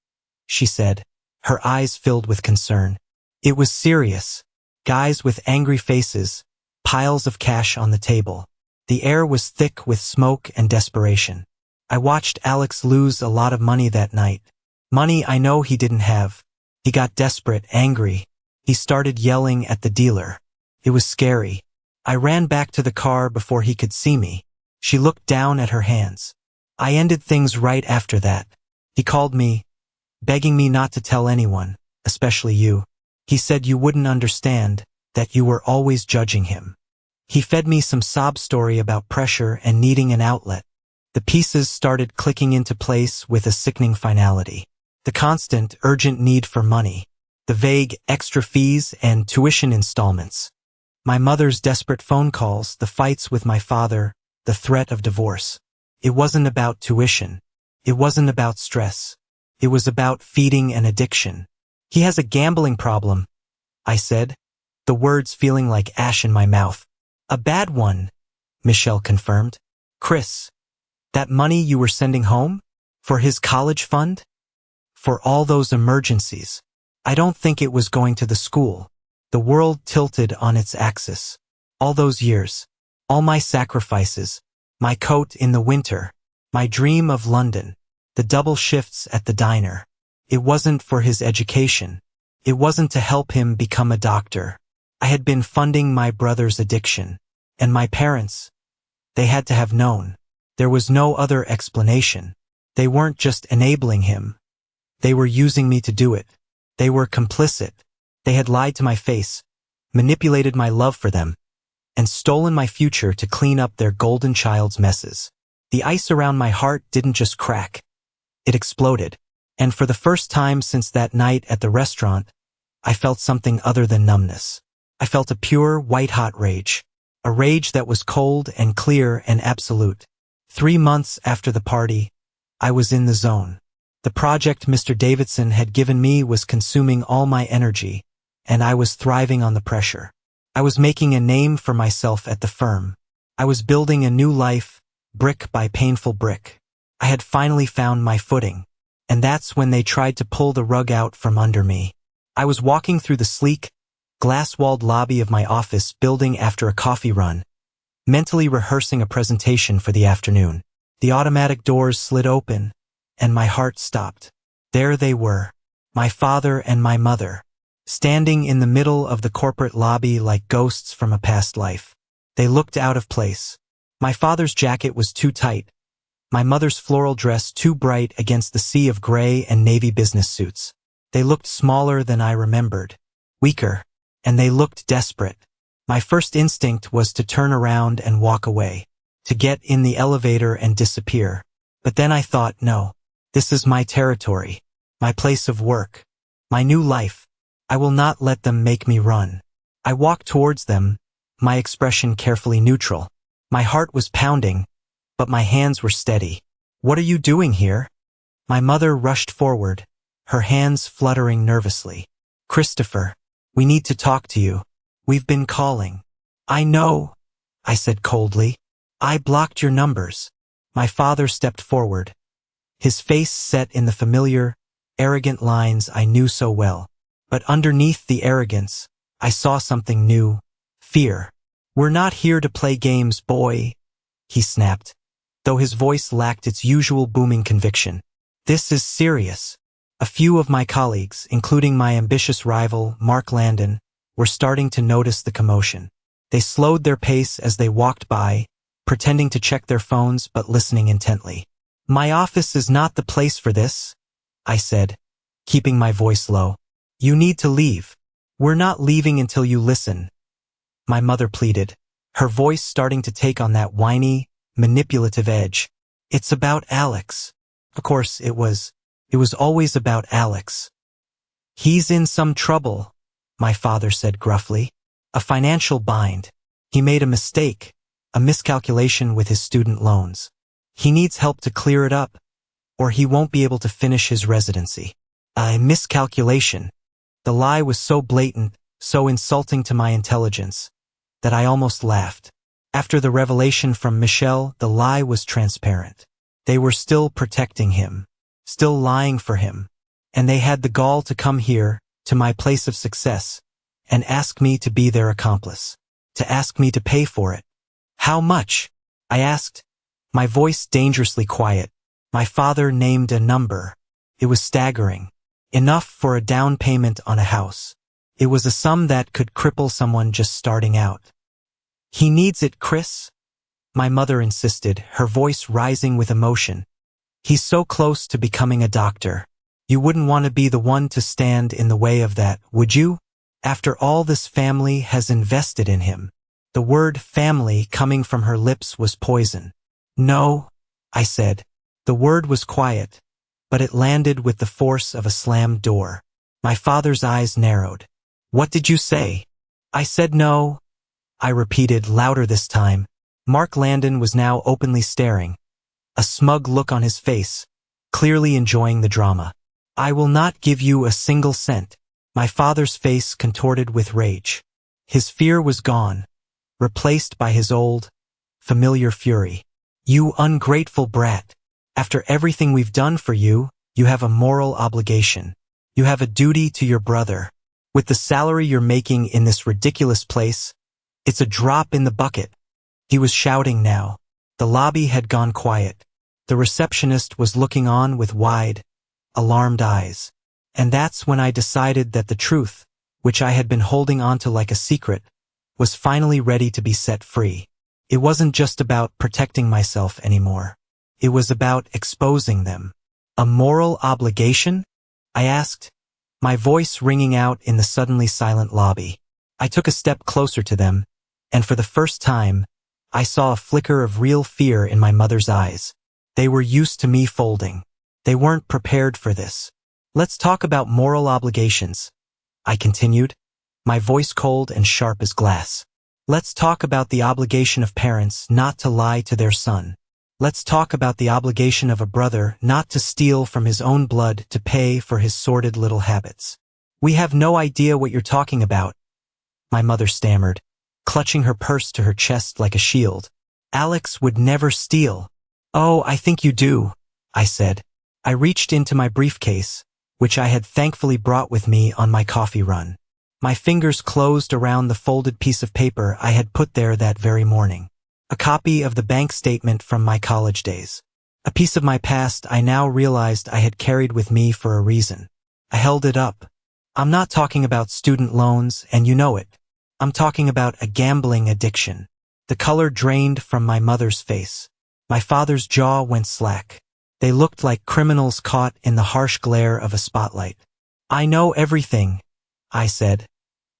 she said, her eyes filled with concern. It was serious. Guys with angry faces, piles of cash on the table. The air was thick with smoke and desperation. I watched Alex lose a lot of money that night. Money I know he didn't have. He got desperate, angry. He started yelling at the dealer. It was scary. I ran back to the car before he could see me. She looked down at her hands. I ended things right after that. He called me, begging me not to tell anyone, especially you. He said you wouldn't understand, that you were always judging him. He fed me some sob story about pressure and needing an outlet. The pieces started clicking into place with a sickening finality. The constant, urgent need for money. The vague, extra fees and tuition installments. My mother's desperate phone calls, the fights with my father, the threat of divorce. It wasn't about tuition. It wasn't about stress. It was about feeding an addiction. He has a gambling problem, I said, the words feeling like ash in my mouth. A bad one, Michelle confirmed. Chris, that money you were sending home? For his college fund? For all those emergencies. I don't think it was going to the school. The world tilted on its axis. All those years. All my sacrifices. My coat in the winter. My dream of London. The double shifts at the diner. It wasn't for his education. It wasn't to help him become a doctor. I had been funding my brother's addiction. And my parents, they had to have known. There was no other explanation. They weren't just enabling him. They were using me to do it. They were complicit. They had lied to my face, manipulated my love for them, and stolen my future to clean up their golden child's messes. The ice around my heart didn't just crack. It exploded. And for the first time since that night at the restaurant, I felt something other than numbness. I felt a pure, white-hot rage. A rage that was cold and clear and absolute. 3 months after the party, I was in the zone. The project Mr. Davidson had given me was consuming all my energy, and I was thriving on the pressure. I was making a name for myself at the firm. I was building a new life, brick by painful brick. I had finally found my footing, and that's when they tried to pull the rug out from under me. I was walking through the sleek, glass-walled lobby of my office building after a coffee run, mentally rehearsing a presentation for the afternoon. The automatic doors slid open, and my heart stopped. There they were, my father and my mother, standing in the middle of the corporate lobby like ghosts from a past life. They looked out of place. My father's jacket was too tight, my mother's floral dress too bright against the sea of gray and navy business suits. They looked smaller than I remembered, weaker, and they looked desperate. My first instinct was to turn around and walk away, to get in the elevator and disappear. But then I thought, no. This is my territory, my place of work, my new life. I will not let them make me run. I walked towards them, my expression carefully neutral. My heart was pounding, but my hands were steady. What are you doing here? My mother rushed forward, her hands fluttering nervously. Christopher, we need to talk to you. We've been calling. I know, I said coldly. I blocked your numbers. My father stepped forward. His face set in the familiar, arrogant lines I knew so well. But underneath the arrogance, I saw something new. Fear. We're not here to play games, boy, he snapped, though his voice lacked its usual booming conviction. This is serious. A few of my colleagues, including my ambitious rival, Mark Landon, were starting to notice the commotion. They slowed their pace as they walked by, pretending to check their phones but listening intently. My office is not the place for this, I said, keeping my voice low. You need to leave. We're not leaving until you listen. my mother pleaded, her voice starting to take on that whiny, manipulative edge. It's about Alex. Of course, it was always about Alex. He's in some trouble, my father said gruffly. A financial bind. He made a mistake, a miscalculation with his student loans. He needs help to clear it up, or he won't be able to finish his residency. A miscalculation. The lie was so blatant, so insulting to my intelligence, that I almost laughed. After the revelation from Michelle, the lie was transparent. They were still protecting him, still lying for him, and they had the gall to come here, to my place of success, and ask me to be their accomplice, to ask me to pay for it. How much? I asked, my voice dangerously quiet. My father named a number. It was staggering. Enough for a down payment on a house. It was a sum that could cripple someone just starting out. He needs it, Chris? My mother insisted, her voice rising with emotion. He's so close to becoming a doctor. You wouldn't want to be the one to stand in the way of that, would you? After all this family has invested in him. The word family coming from her lips was poison. No, I said. The word was quiet, but it landed with the force of a slammed door. My father's eyes narrowed. What did you say? I said no, I repeated louder this time. Mark Landon was now openly staring, a smug look on his face, clearly enjoying the drama. I will not give you a single cent. My father's face contorted with rage. His fear was gone, replaced by his old, familiar fury. You ungrateful brat. After everything we've done for you, you have a moral obligation. You have a duty to your brother. With the salary you're making in this ridiculous place, it's a drop in the bucket. He was shouting now. The lobby had gone quiet. The receptionist was looking on with wide, alarmed eyes. And that's when I decided that the truth, which I had been holding onto like a secret, was finally ready to be set free. It wasn't just about protecting myself anymore. It was about exposing them. A moral obligation? I asked, my voice ringing out in the suddenly silent lobby. I took a step closer to them, and for the first time, I saw a flicker of real fear in my mother's eyes. They were used to me folding. They weren't prepared for this. Let's talk about moral obligations, I continued, my voice cold and sharp as glass. Let's talk about the obligation of parents not to lie to their son. Let's talk about the obligation of a brother not to steal from his own blood to pay for his sordid little habits. We have no idea what you're talking about, my mother stammered, clutching her purse to her chest like a shield. Alex would never steal. Oh, I think you do, I said. I reached into my briefcase, which I had thankfully brought with me on my coffee run. My fingers closed around the folded piece of paper I had put there that very morning. A copy of the bank statement from my college days. A piece of my past I now realized I had carried with me for a reason. I held it up. I'm not talking about student loans, and you know it. I'm talking about a gambling addiction. The color drained from my mother's face. My father's jaw went slack. They looked like criminals caught in the harsh glare of a spotlight. I know everything, I said,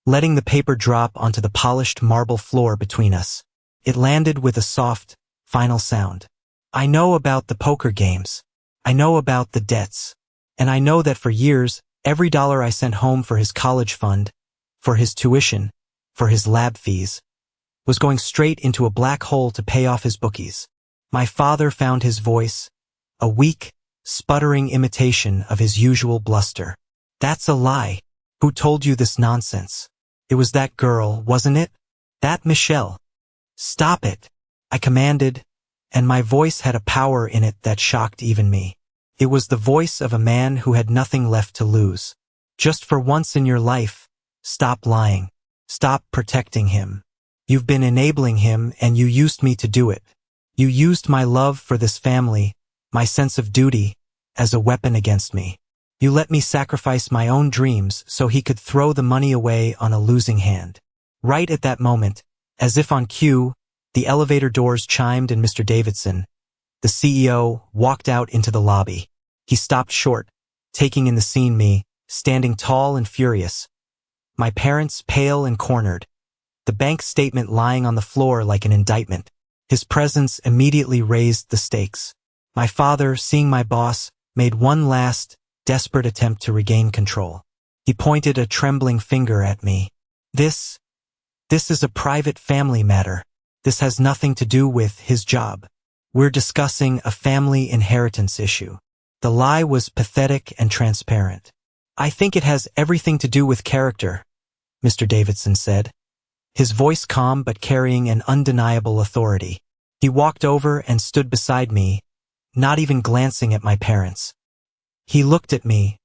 letting the paper drop onto the polished marble floor between us. It landed with a soft, final sound. I know about the poker games. I know about the debts. And I know that for years, every dollar I sent home for his college fund, for his tuition, for his lab fees, was going straight into a black hole to pay off his bookies. My father found his voice, a weak, sputtering imitation of his usual bluster. That's a lie. Who told you this nonsense? It was that girl, wasn't it? That Michelle. Stop it, I commanded, and my voice had a power in it that shocked even me. It was the voice of a man who had nothing left to lose. Just for once in your life, stop lying. Stop protecting him. You've been enabling him, and you used me to do it. You used my love for this family, my sense of duty, as a weapon against me. You let me sacrifice my own dreams so he could throw the money away on a losing hand. Right at that moment, as if on cue, the elevator doors chimed and Mr. Davidson, the CEO, walked out into the lobby. He stopped short, taking in the scene me, standing tall and furious. My parents pale and cornered, the bank statement lying on the floor like an indictment. His presence immediately raised the stakes. My father, seeing my boss, made one last, desperate attempt to regain control. He pointed a trembling finger at me. This is a private family matter. This has nothing to do with his job. We're discussing a family inheritance issue. The lie was pathetic and transparent. I think it has everything to do with character, Mr. Davidson said, his voice calm but carrying an undeniable authority. He walked over and stood beside me, not even glancing at my parents. He looked at me,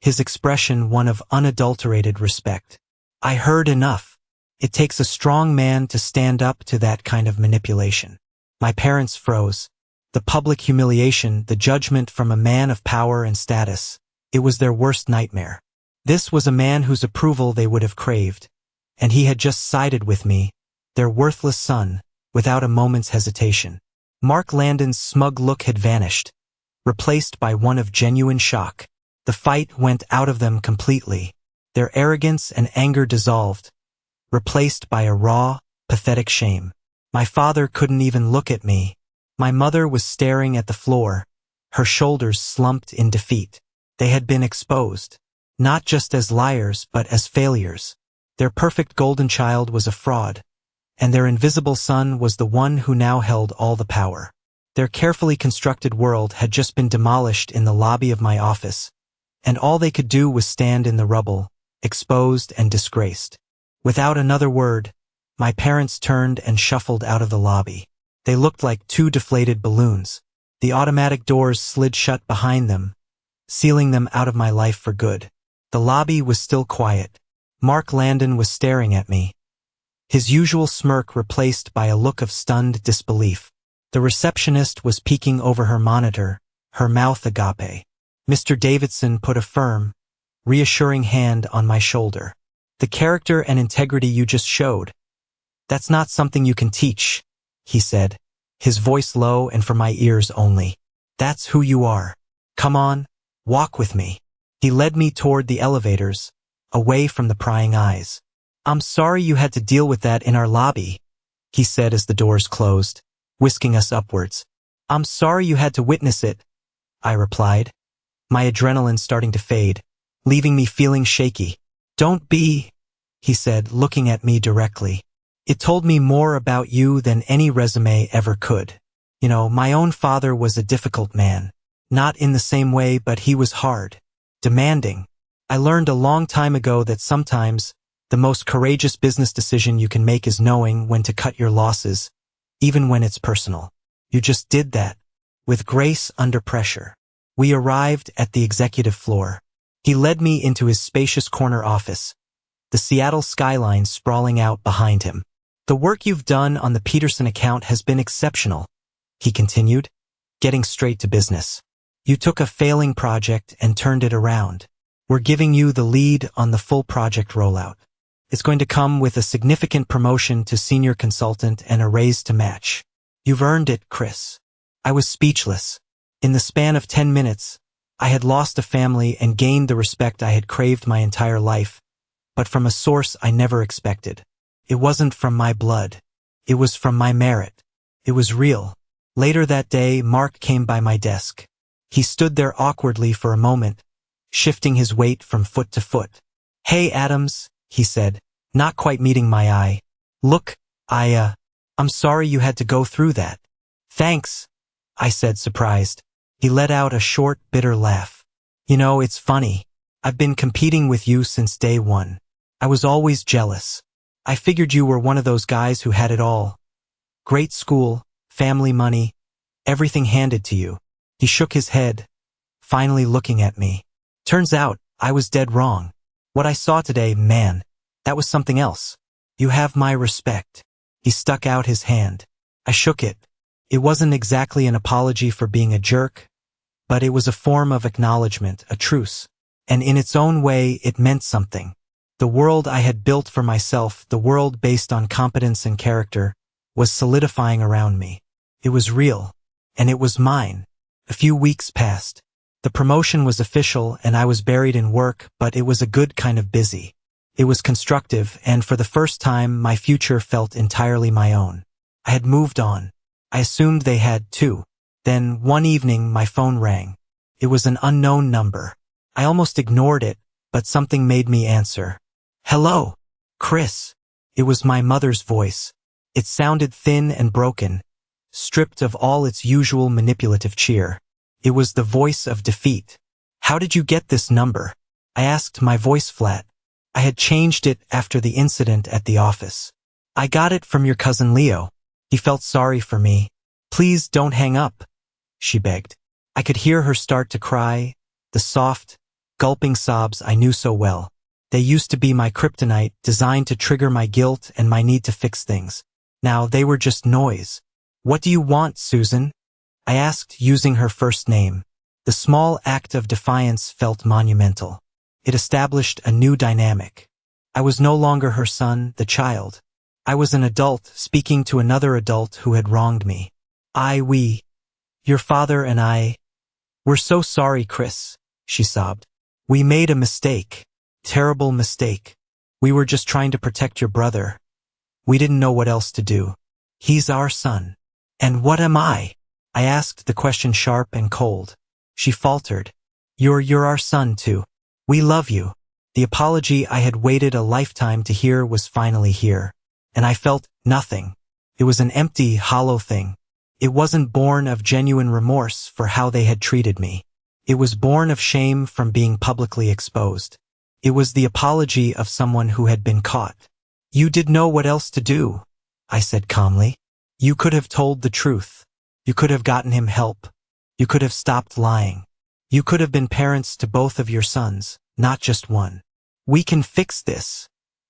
his expression one of unadulterated respect. I heard enough. It takes a strong man to stand up to that kind of manipulation. My parents froze. The public humiliation, the judgment from a man of power and status, it was their worst nightmare. This was a man whose approval they would have craved, and he had just sided with me, their worthless son, without a moment's hesitation. Mark Landon's smug look had vanished, replaced by one of genuine shock. The fight went out of them completely. Their arrogance and anger dissolved, replaced by a raw, pathetic shame. My father couldn't even look at me. My mother was staring at the floor, her shoulders slumped in defeat. They had been exposed, not just as liars but as failures. Their perfect golden child was a fraud, and their invisible son was the one who now held all the power. Their carefully constructed world had just been demolished in the lobby of my office, and all they could do was stand in the rubble, exposed and disgraced. Without another word, my parents turned and shuffled out of the lobby. They looked like two deflated balloons. The automatic doors slid shut behind them, sealing them out of my life for good. The lobby was still quiet. Mark Landon was staring at me, his usual smirk replaced by a look of stunned disbelief. The receptionist was peeking over her monitor, her mouth agape. Mr. Davidson put a firm, reassuring hand on my shoulder. The character and integrity you just showed, that's not something you can teach, he said, his voice low and for my ears only. That's who you are. Come on, walk with me. He led me toward the elevators, away from the prying eyes. I'm sorry you had to deal with that in our lobby, he said as the doors closed, whisking us upwards. I'm sorry you had to witness it, I replied, my adrenaline starting to fade, leaving me feeling shaky. Don't be, he said, looking at me directly. It told me more about you than any resume ever could. You know, my own father was a difficult man. Not in the same way, but he was hard, demanding. I learned a long time ago that sometimes the most courageous business decision you can make is knowing when to cut your losses, even when it's personal. You just did that, with grace under pressure. We arrived at the executive floor. He led me into his spacious corner office, the Seattle skyline sprawling out behind him. The work you've done on the Peterson account has been exceptional, he continued, getting straight to business. You took a failing project and turned it around. We're giving you the lead on the full project rollout. It's going to come with a significant promotion to senior consultant and a raise to match. You've earned it, Chris. I was speechless. In the span of 10 minutes, I had lost a family and gained the respect I had craved my entire life, but from a source I never expected. It wasn't from my blood. It was from my merit. It was real. Later that day, Mark came by my desk. He stood there awkwardly for a moment, shifting his weight from foot to foot. Hey, Adams, he said, not quite meeting my eye. Look, I'm sorry you had to go through that. Thanks, I said, surprised. He let out a short, bitter laugh. You know, it's funny. I've been competing with you since day one. I was always jealous. I figured you were one of those guys who had it all. Great school, family money, everything handed to you. He shook his head, finally looking at me. Turns out, I was dead wrong. What I saw today, man, that was something else. You have my respect. He stuck out his hand. I shook it. It wasn't exactly an apology for being a jerk, but it was a form of acknowledgement, a truce. And in its own way, it meant something. The world I had built for myself, the world based on competence and character, was solidifying around me. It was real, and it was mine. A few weeks passed. The promotion was official and I was buried in work, but it was a good kind of busy. It was constructive, and for the first time, my future felt entirely my own. I had moved on. I assumed they had too. Then, one evening, my phone rang. It was an unknown number. I almost ignored it, but something made me answer. "Hello, Chris." It was my mother's voice. It sounded thin and broken, stripped of all its usual manipulative cheer. It was the voice of defeat. "How did you get this number?" I asked, my voice flat. I had changed it after the incident at the office. "I got it from your cousin Leo. He felt sorry for me." "Please don't hang up," she begged. I could hear her start to cry, the soft, gulping sobs I knew so well. They used to be my kryptonite, designed to trigger my guilt and my need to fix things. Now they were just noise. "What do you want, Susan?" I asked, using her first name. The small act of defiance felt monumental. It established a new dynamic. I was no longer her son, the child. I was an adult speaking to another adult who had wronged me. Your father and I, we're so sorry, Chris," she sobbed. "We made a mistake. Terrible mistake. We were just trying to protect your brother. We didn't know what else to do. He's our son." "And what am I?" I asked, the question sharp and cold. She faltered. You're our son too. We love you." The apology I had waited a lifetime to hear was finally here. And I felt nothing. It was an empty, hollow thing. It wasn't born of genuine remorse for how they had treated me. It was born of shame from being publicly exposed. It was the apology of someone who had been caught. "You did know what else to do," I said calmly. "You could have told the truth. You could have gotten him help. You could have stopped lying. You could have been parents to both of your sons, not just one. We can fix this,"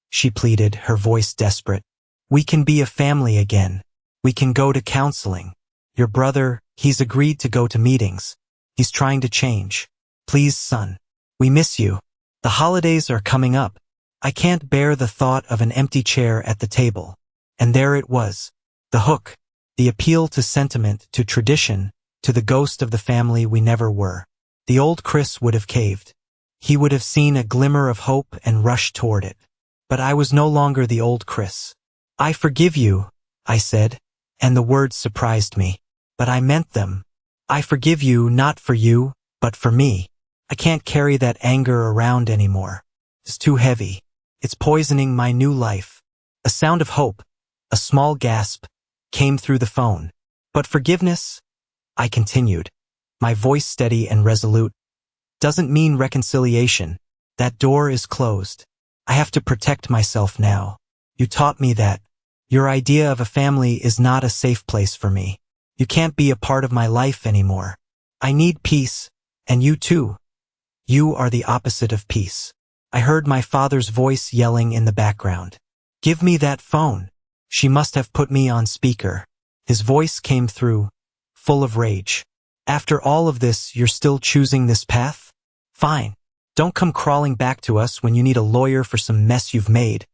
she pleaded, her voice desperate. "We can be a family again. We can go to counseling. Your brother, he's agreed to go to meetings. He's trying to change. Please, son. We miss you. The holidays are coming up. I can't bear the thought of an empty chair at the table." And there it was. The hook. The appeal to sentiment, to tradition, to the ghost of the family we never were. The old Chris would have caved. He would have seen a glimmer of hope and rushed toward it. But I was no longer the old Chris. "I forgive you," I said, and the words surprised me. But I meant them. "I forgive you, not for you, but for me. I can't carry that anger around anymore. It's too heavy. It's poisoning my new life." A sound of hope, a small gasp, came through the phone. "But forgiveness," I continued, my voice steady and resolute, "doesn't mean reconciliation. That door is closed. I have to protect myself now. You taught me that. Your idea of a family is not a safe place for me. You can't be a part of my life anymore. I need peace, and you too. You are the opposite of peace." I heard my father's voice yelling in the background. "Give me that phone." She must have put me on speaker. His voice came through, full of rage. "After all of this, you're still choosing this path? Fine. Don't come crawling back to us when you need a lawyer for some mess you've made,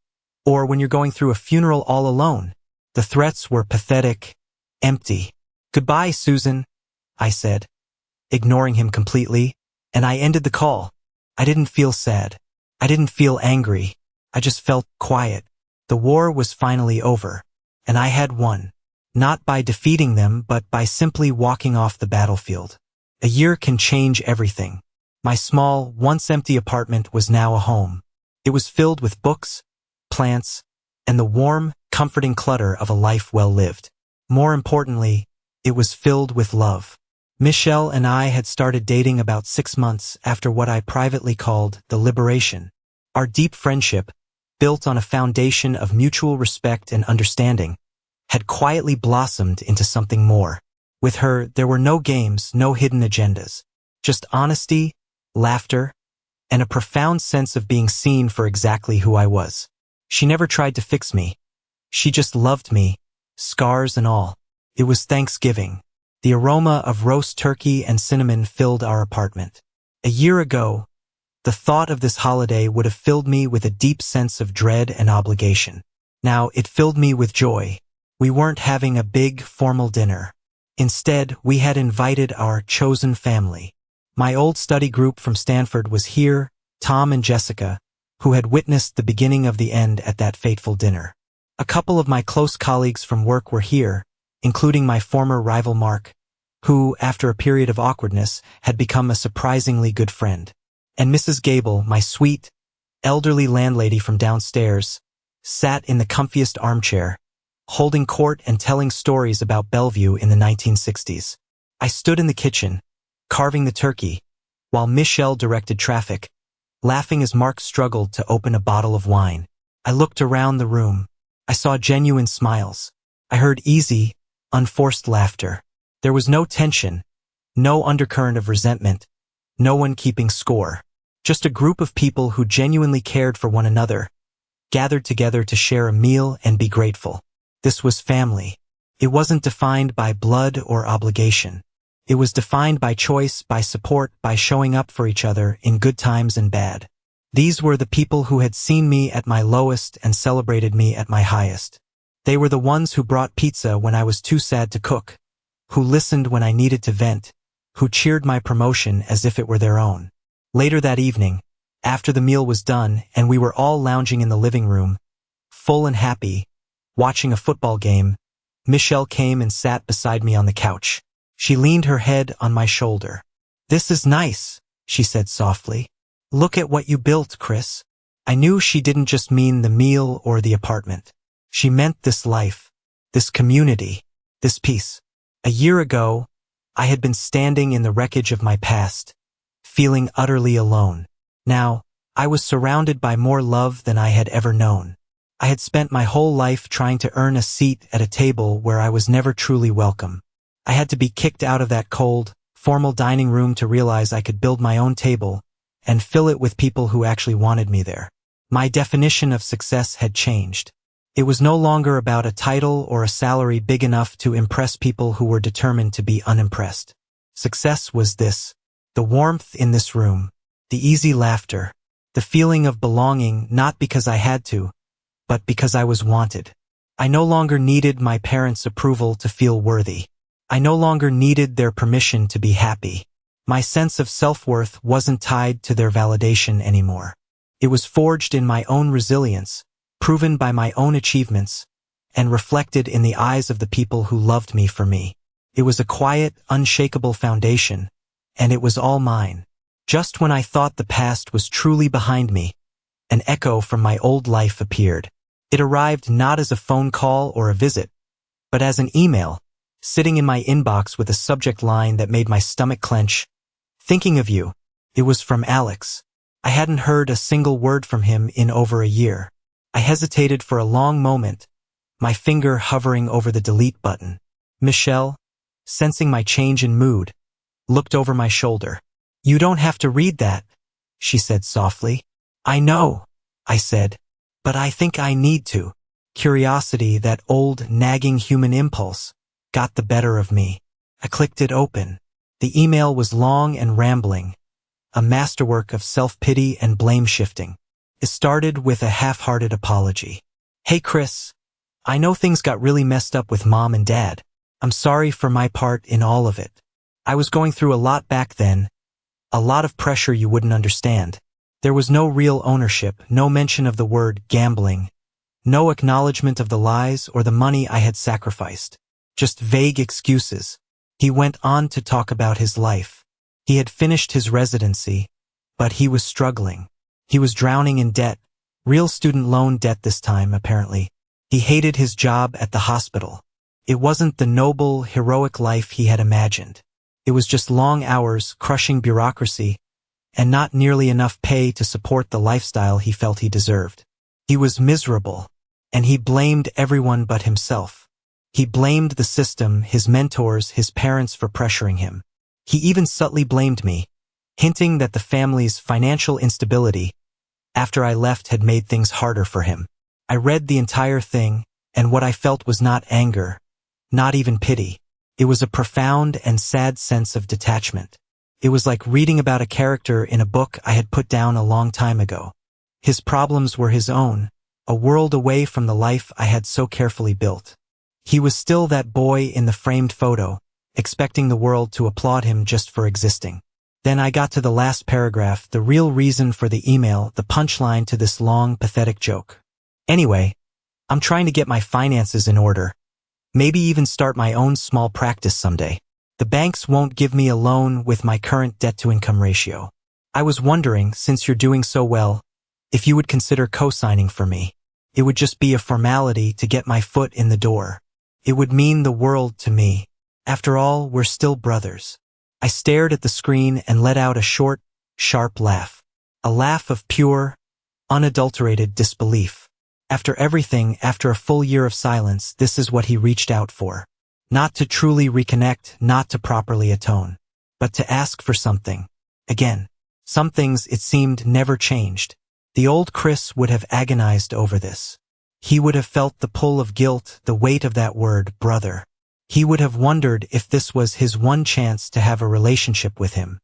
or when you're going through a funeral all alone." The threats were pathetic, empty. "Goodbye, Susan," I said, ignoring him completely, and I ended the call. I didn't feel sad. I didn't feel angry. I just felt quiet. The war was finally over, and I had won. Not by defeating them, but by simply walking off the battlefield. A year can change everything. My small, once empty apartment was now a home. It was filled with books, plants, and the warm, comforting clutter of a life well lived. More importantly, it was filled with love. Michelle and I had started dating about 6 months after what I privately called the liberation. Our deep friendship, built on a foundation of mutual respect and understanding, had quietly blossomed into something more. With her, there were no games, no hidden agendas. Just honesty, laughter, and a profound sense of being seen for exactly who I was. She never tried to fix me. She just loved me, scars and all. It was Thanksgiving. The aroma of roast turkey and cinnamon filled our apartment. A year ago, the thought of this holiday would have filled me with a deep sense of dread and obligation. Now it filled me with joy. We weren't having a big, formal dinner. Instead, we had invited our chosen family. My old study group from Stanford was here, Tom and Jessica, who had witnessed the beginning of the end at that fateful dinner. A couple of my close colleagues from work were here, including my former rival Mark, who, after a period of awkwardness, had become a surprisingly good friend. And Mrs. Gable, my sweet, elderly landlady from downstairs, sat in the comfiest armchair, holding court and telling stories about Bellevue in the 1960s. I stood in the kitchen, carving the turkey, while Michelle directed traffic, laughing as Mark struggled to open a bottle of wine. I looked around the room. I saw genuine smiles. I heard easy, unforced laughter. There was no tension, no undercurrent of resentment, no one keeping score. Just a group of people who genuinely cared for one another, gathered together to share a meal and be grateful. This was family. It wasn't defined by blood or obligation. It was defined by choice, by support, by showing up for each other in good times and bad. These were the people who had seen me at my lowest and celebrated me at my highest. They were the ones who brought pizza when I was too sad to cook, who listened when I needed to vent, who cheered my promotion as if it were their own. Later that evening, after the meal was done and we were all lounging in the living room, full and happy, watching a football game, Michelle came and sat beside me on the couch. She leaned her head on my shoulder. "This is nice," she said softly. "Look at what you built, Chris." I knew she didn't just mean the meal or the apartment. She meant this life, this community, this peace. A year ago, I had been standing in the wreckage of my past, feeling utterly alone. Now, I was surrounded by more love than I had ever known. I had spent my whole life trying to earn a seat at a table where I was never truly welcome. I had to be kicked out of that cold, formal dining room to realize I could build my own table and fill it with people who actually wanted me there. My definition of success had changed. It was no longer about a title or a salary big enough to impress people who were determined to be unimpressed. Success was this: the warmth in this room, the easy laughter, the feeling of belonging not because I had to, but because I was wanted. I no longer needed my parents' approval to feel worthy. I no longer needed their permission to be happy. My sense of self-worth wasn't tied to their validation anymore. It was forged in my own resilience, proven by my own achievements, and reflected in the eyes of the people who loved me for me. It was a quiet, unshakable foundation, and it was all mine. Just when I thought the past was truly behind me, an echo from my old life appeared. It arrived not as a phone call or a visit, but as an email, sitting in my inbox with a subject line that made my stomach clench. "Thinking of you." It was from Alex. I hadn't heard a single word from him in over a year. I hesitated for a long moment, my finger hovering over the delete button. Michelle, sensing my change in mood, looked over my shoulder. "You don't have to read that," she said softly. "I know," I said, "but I think I need to." Curiosity, that old, nagging human impulse, got the better of me. I clicked it open. The email was long and rambling, a masterwork of self-pity and blame-shifting. It started with a half-hearted apology. "Hey Chris, I know things got really messed up with Mom and Dad. I'm sorry for my part in all of it. I was going through a lot back then, a lot of pressure you wouldn't understand. There was no real ownership, no mention of the word gambling, no acknowledgement of the lies or the money I had sacrificed. Just vague excuses." He went on to talk about his life. He had finished his residency, but he was struggling. He was drowning in debt, real student loan debt this time, apparently. He hated his job at the hospital. It wasn't the noble, heroic life he had imagined. It was just long hours, crushing bureaucracy, and not nearly enough pay to support the lifestyle he felt he deserved. He was miserable, and he blamed everyone but himself. He blamed the system, his mentors, his parents for pressuring him. He even subtly blamed me, hinting that the family's financial instability after I left had made things harder for him. I read the entire thing, and what I felt was not anger, not even pity. It was a profound and sad sense of detachment. It was like reading about a character in a book I had put down a long time ago. His problems were his own, a world away from the life I had so carefully built. He was still that boy in the framed photo, expecting the world to applaud him just for existing. Then I got to the last paragraph, the real reason for the email, the punchline to this long, pathetic joke. Anyway, I'm trying to get my finances in order. Maybe even start my own small practice someday. The banks won't give me a loan with my current debt-to-income ratio. I was wondering, since you're doing so well, if you would consider co-signing for me. It would just be a formality to get my foot in the door. It would mean the world to me. After all, we're still brothers. I stared at the screen and let out a short, sharp laugh. A laugh of pure, unadulterated disbelief. After everything, after a full year of silence, this is what he reached out for. Not to truly reconnect, not to properly atone, but to ask for something. Again. Some things, it seemed, never changed. The old Chris would have agonized over this. He would have felt the pull of guilt, the weight of that word, brother. He would have wondered if this was his one chance to have a relationship with him.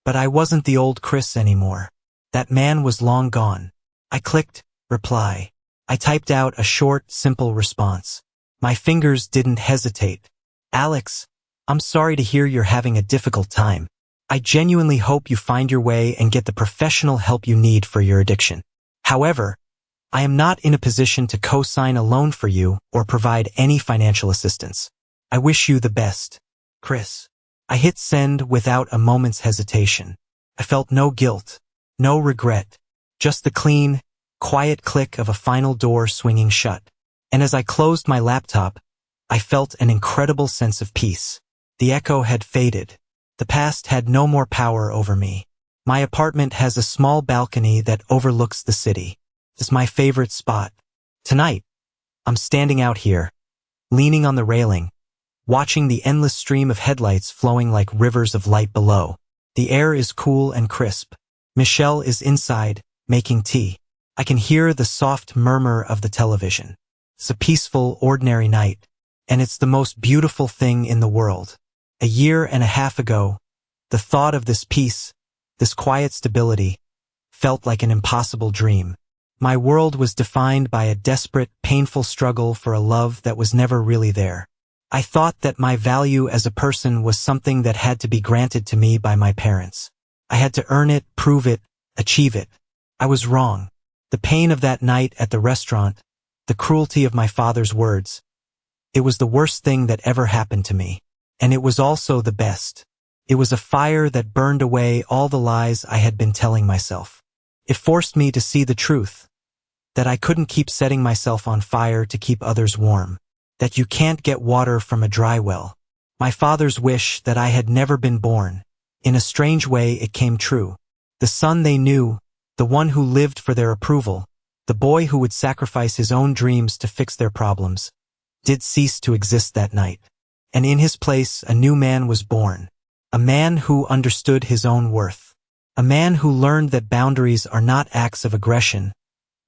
But I wasn't the old Chris anymore. That man was long gone. I clicked reply. I typed out a short, simple response. My fingers didn't hesitate. Alex, I'm sorry to hear you're having a difficult time. I genuinely hope you find your way and get the professional help you need for your addiction. However, I am not in a position to co-sign a loan for you or provide any financial assistance. I wish you the best. Chris. I hit send without a moment's hesitation. I felt no guilt, no regret, just the clean, quiet click of a final door swinging shut. And as I closed my laptop, I felt an incredible sense of peace. The echo had faded. The past had no more power over me. My apartment has a small balcony that overlooks the city. It's my favorite spot. Tonight, I'm standing out here, leaning on the railing, watching the endless stream of headlights flowing like rivers of light below. The air is cool and crisp. Michelle is inside, making tea. I can hear the soft murmur of the television. It's a peaceful, ordinary night, and it's the most beautiful thing in the world. A year and a half ago, the thought of this peace, this quiet stability, felt like an impossible dream. My world was defined by a desperate, painful struggle for a love that was never really there. I thought that my value as a person was something that had to be granted to me by my parents. I had to earn it, prove it, achieve it. I was wrong. The pain of that night at the restaurant, the cruelty of my father's words, it was the worst thing that ever happened to me. And it was also the best. It was a fire that burned away all the lies I had been telling myself. It forced me to see the truth, that I couldn't keep setting myself on fire to keep others warm, that you can't get water from a dry well. My father's wish that I had never been born. In a strange way, it came true. The son they knew, the one who lived for their approval, the boy who would sacrifice his own dreams to fix their problems, did cease to exist that night. And in his place, a new man was born. A man who understood his own worth. A man who learned that boundaries are not acts of aggression,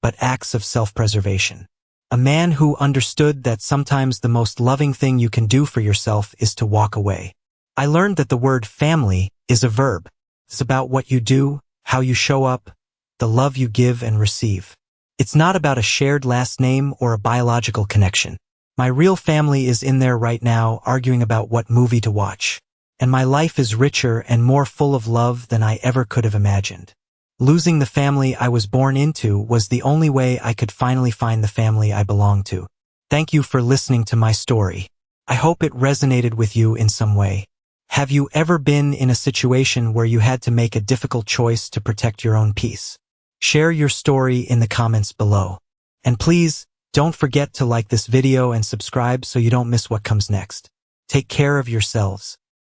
but acts of self-preservation. A man who understood that sometimes the most loving thing you can do for yourself is to walk away. I learned that the word family is a verb. It's about what you do, how you show up, the love you give and receive. It's not about a shared last name or a biological connection. My real family is in there right now arguing about what movie to watch. And my life is richer and more full of love than I ever could have imagined. Losing the family I was born into was the only way I could finally find the family I belong to. Thank you for listening to my story. I hope it resonated with you in some way. Have you ever been in a situation where you had to make a difficult choice to protect your own peace? Share your story in the comments below. And please, don't forget to like this video and subscribe so you don't miss what comes next. Take care of yourselves.